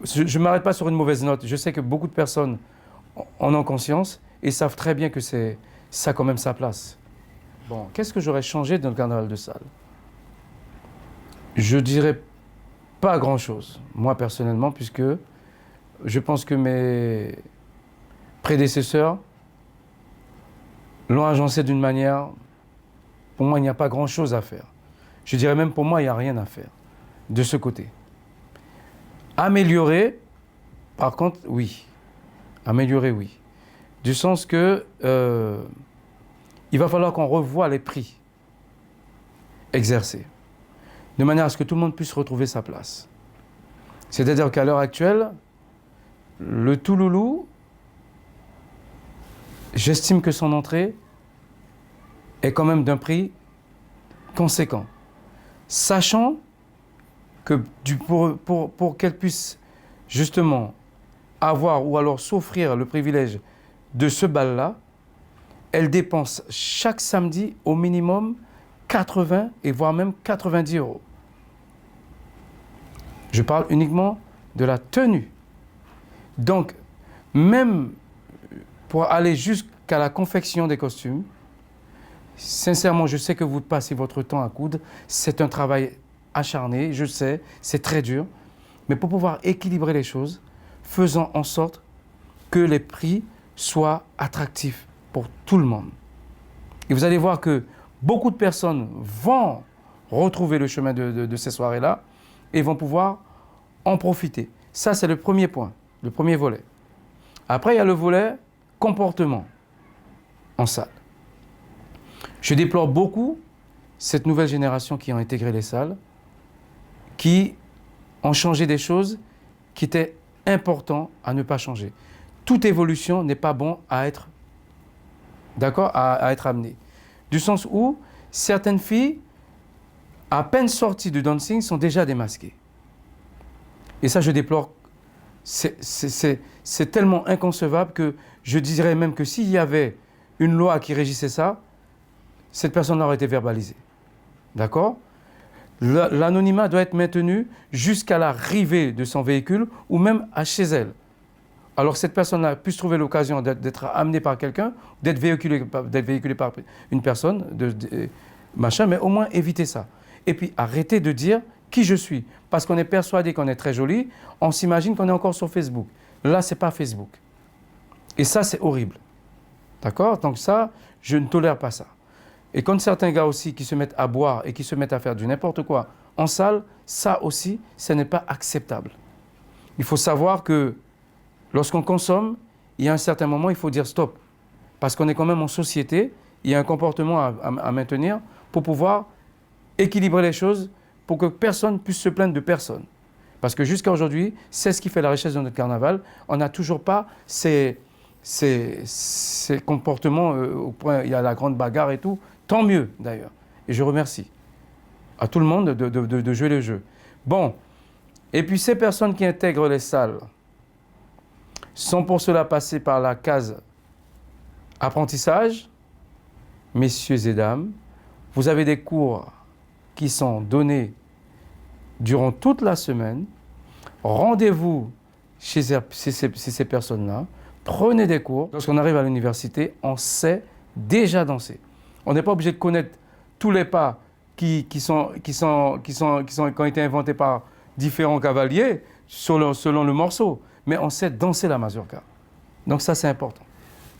je ne m'arrête pas sur une mauvaise note. Je sais que beaucoup de personnes en ont conscience et savent très bien que c'est ça a quand même sa place. Bon, qu'est-ce que j'aurais changé dans le carnaval de Salles? Je dirais pas grand-chose, moi personnellement, puisque je pense que mes prédécesseurs l'ont agencé d'une manière, pour moi, il n'y a pas grand-chose à faire. Je dirais même pour moi, il n'y a rien à faire de ce côté. Améliorer, par contre, oui. Améliorer, oui. Du sens que il va falloir qu'on revoie les prix exercés, de manière à ce que tout le monde puisse retrouver sa place. C'est-à-dire qu'à l'heure actuelle, le Touloulou, j'estime que son entrée est quand même d'un prix conséquent. Sachant que pour qu'elle puisse justement avoir ou alors s'offrir le privilège de ce bal-là, elle dépense chaque samedi au minimum 80 et voire même 90 €. Je parle uniquement de la tenue. Donc, même pour aller jusqu'à la confection des costumes, sincèrement, je sais que vous passez votre temps à coudre, c'est un travail acharné, je sais, c'est très dur, mais pour pouvoir équilibrer les choses, faisons en sorte que les prix soient attractifs pour tout le monde. Et vous allez voir que beaucoup de personnes vont retrouver le chemin de ces soirées-là et vont pouvoir en profiter. Ça, c'est le premier point, le premier volet. Après, il y a le volet comportement en salle. Je déplore beaucoup cette nouvelle génération qui a intégré les salles, qui ont changé des choses qui étaient importantes à ne pas changer. Toute évolution n'est pas bon à être, d'accord, à être amenée. Du sens où certaines filles, à peine sorties du dancing, sont déjà démasquées. Et ça, je déplore. C'est tellement inconcevable que je dirais même que s'il y avait une loi qui régissait ça, cette personne aurait été verbalisée. D'accord? L'anonymat doit être maintenu jusqu'à l'arrivée de son véhicule ou même à chez elle. Alors cette personne-là puisse trouver l'occasion d'être amenée par quelqu'un, d'être véhiculée par une personne, machin, mais au moins éviter ça. Et puis arrêtez de dire qui je suis. Parce qu'on est persuadé qu'on est très joli, on s'imagine qu'on est encore sur Facebook. Là, ce n'est pas Facebook. Et ça, c'est horrible. D'accord? Donc ça, je ne tolère pas ça. Et quand certains gars aussi qui se mettent à boire et qui se mettent à faire du n'importe quoi en salle, ça aussi, ce n'est pas acceptable. Il faut savoir que lorsqu'on consomme, il y a un certain moment, il faut dire stop. Parce qu'on est quand même en société, il y a un comportement à maintenir pour pouvoir équilibrer les choses, pour que personne puisse se plaindre de personne. Parce que jusqu'à aujourd'hui, c'est ce qui fait la richesse de notre carnaval. On n'a toujours pas ces comportements au point, il y a la grande bagarre et tout. Tant mieux d'ailleurs. Et je remercie à tout le monde de jouer le jeu. Bon, et puis ces personnes qui intègrent les salles sont pour cela passées par la case apprentissage. Messieurs et dames, vous avez des cours qui sont donnés durant toute la semaine. Rendez-vous chez ces personnes-là, prenez des cours. Lorsqu'on arrive à l'université, on sait déjà danser. On n'est pas obligé de connaître tous les pas qui ont été inventés par différents cavaliers selon le morceau, mais on sait danser la mazurka. Donc ça, c'est important.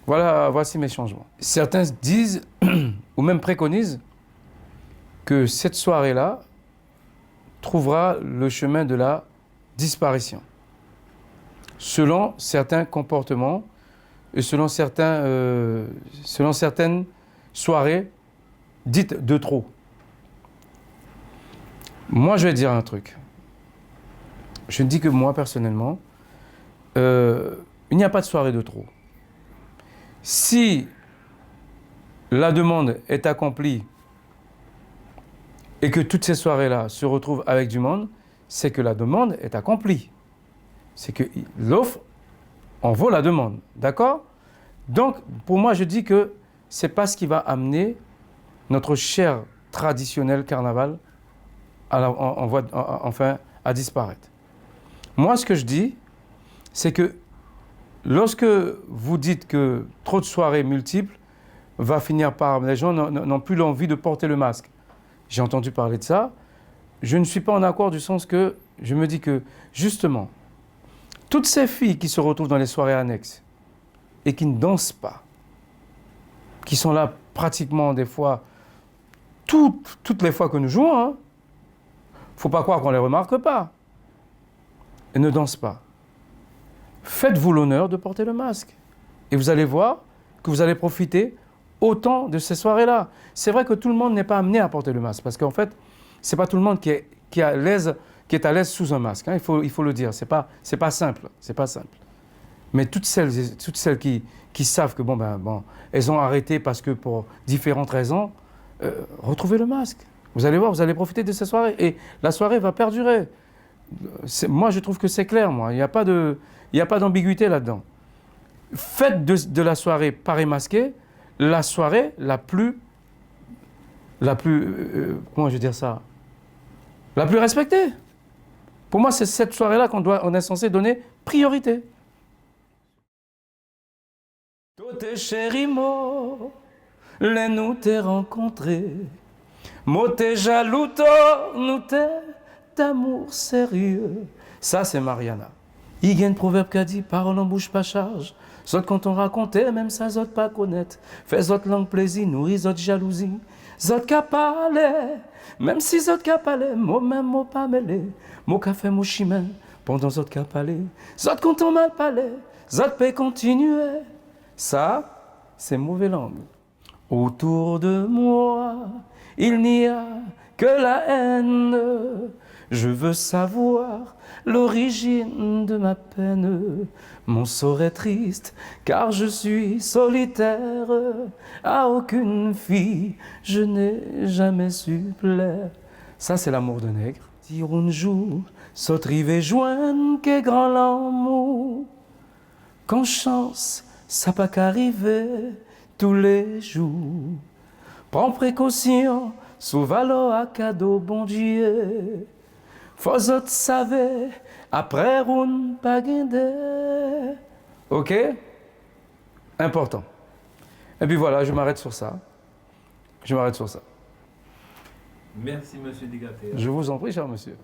Voici mes changements. Certains disent, ou même préconisent, que cette soirée-là trouvera le chemin de la disparition, selon certains comportements et selon certaines soirées dites de trop. Moi, je vais dire un truc. Je dis que moi, personnellement, il n'y a pas de soirée de trop. Si la demande est accomplie et que toutes ces soirées-là se retrouvent avec du monde, c'est que la demande est accomplie. C'est que l'offre en vaut la demande. D'accord? Donc, pour moi, je dis que ce n'est pas ce qui va amener notre cher traditionnel carnaval à disparaître. Moi, ce que je dis, c'est que lorsque vous dites que trop de soirées multiples va finir par... Les gens n'ont plus l'envie de porter le masque. J'ai entendu parler de ça. Je ne suis pas en accord du sens que je me dis que, justement, toutes ces filles qui se retrouvent dans les soirées annexes et qui ne dansent pas, qui sont là pratiquement des fois, toutes les fois que nous jouons, hein, faut pas croire qu'on ne les remarque pas, et ne dansent pas. Faites-vous l'honneur de porter le masque. Et vous allez voir que vous allez profiter autant de ces soirées-là. C'est vrai que tout le monde n'est pas amené à porter le masque, parce qu'en fait, c'est pas tout le monde qui est à l'aise sous un masque. Hein, il faut le dire. C'est pas simple. C'est pas simple. Mais toutes celles qui savent que elles ont arrêté parce que pour différentes raisons, retrouvez le masque. Vous allez voir, vous allez profiter de ces soirées et la soirée va perdurer. Moi, je trouve que c'est clair. Moi, il n'y a pas d'ambiguïté là-dedans. Faites de la soirée Paris masqué la soirée la plus comment je vais dire ça, la plus respectée. Pour moi, c'est cette soirée-là on est censé donner priorité. Tout est chéri, mo, les nous t'es rencontrés. Mo t'es jaloux, nous t'es d'amour sérieux. Ça, c'est Mariana. Il y a un proverbe qui a dit, parole en bouche pas charge. Zot quand on racontait, même ça zot pas connaître. Fait zot langue plaisir, nourrit zot jalousie. Zot ka parler, même si zot ka parler, même mot pas mêlé. Mot ka fait mot chimène, pendant zot ka parler. Zot quand on mal parler, zot peut continuer. Ça, c'est mauvais langue. Autour de moi, il n'y a que la haine. Je veux savoir l'origine de ma peine. Mon sort est triste, car je suis solitaire. À aucune fille, je n'ai jamais su plaire. Ça, c'est l'amour de nègre. Si un jour, s'autrive joindre, que grand l'amour. Quand chance, ça pas qu'arriver tous les jours. Prends précaution, sauve-le à cadeau, bon Dieu. Faut autres savez, après on pas guider. Ok? Important. Et puis voilà, je m'arrête sur ça. Merci, monsieur Digater. Je vous en prie, cher monsieur.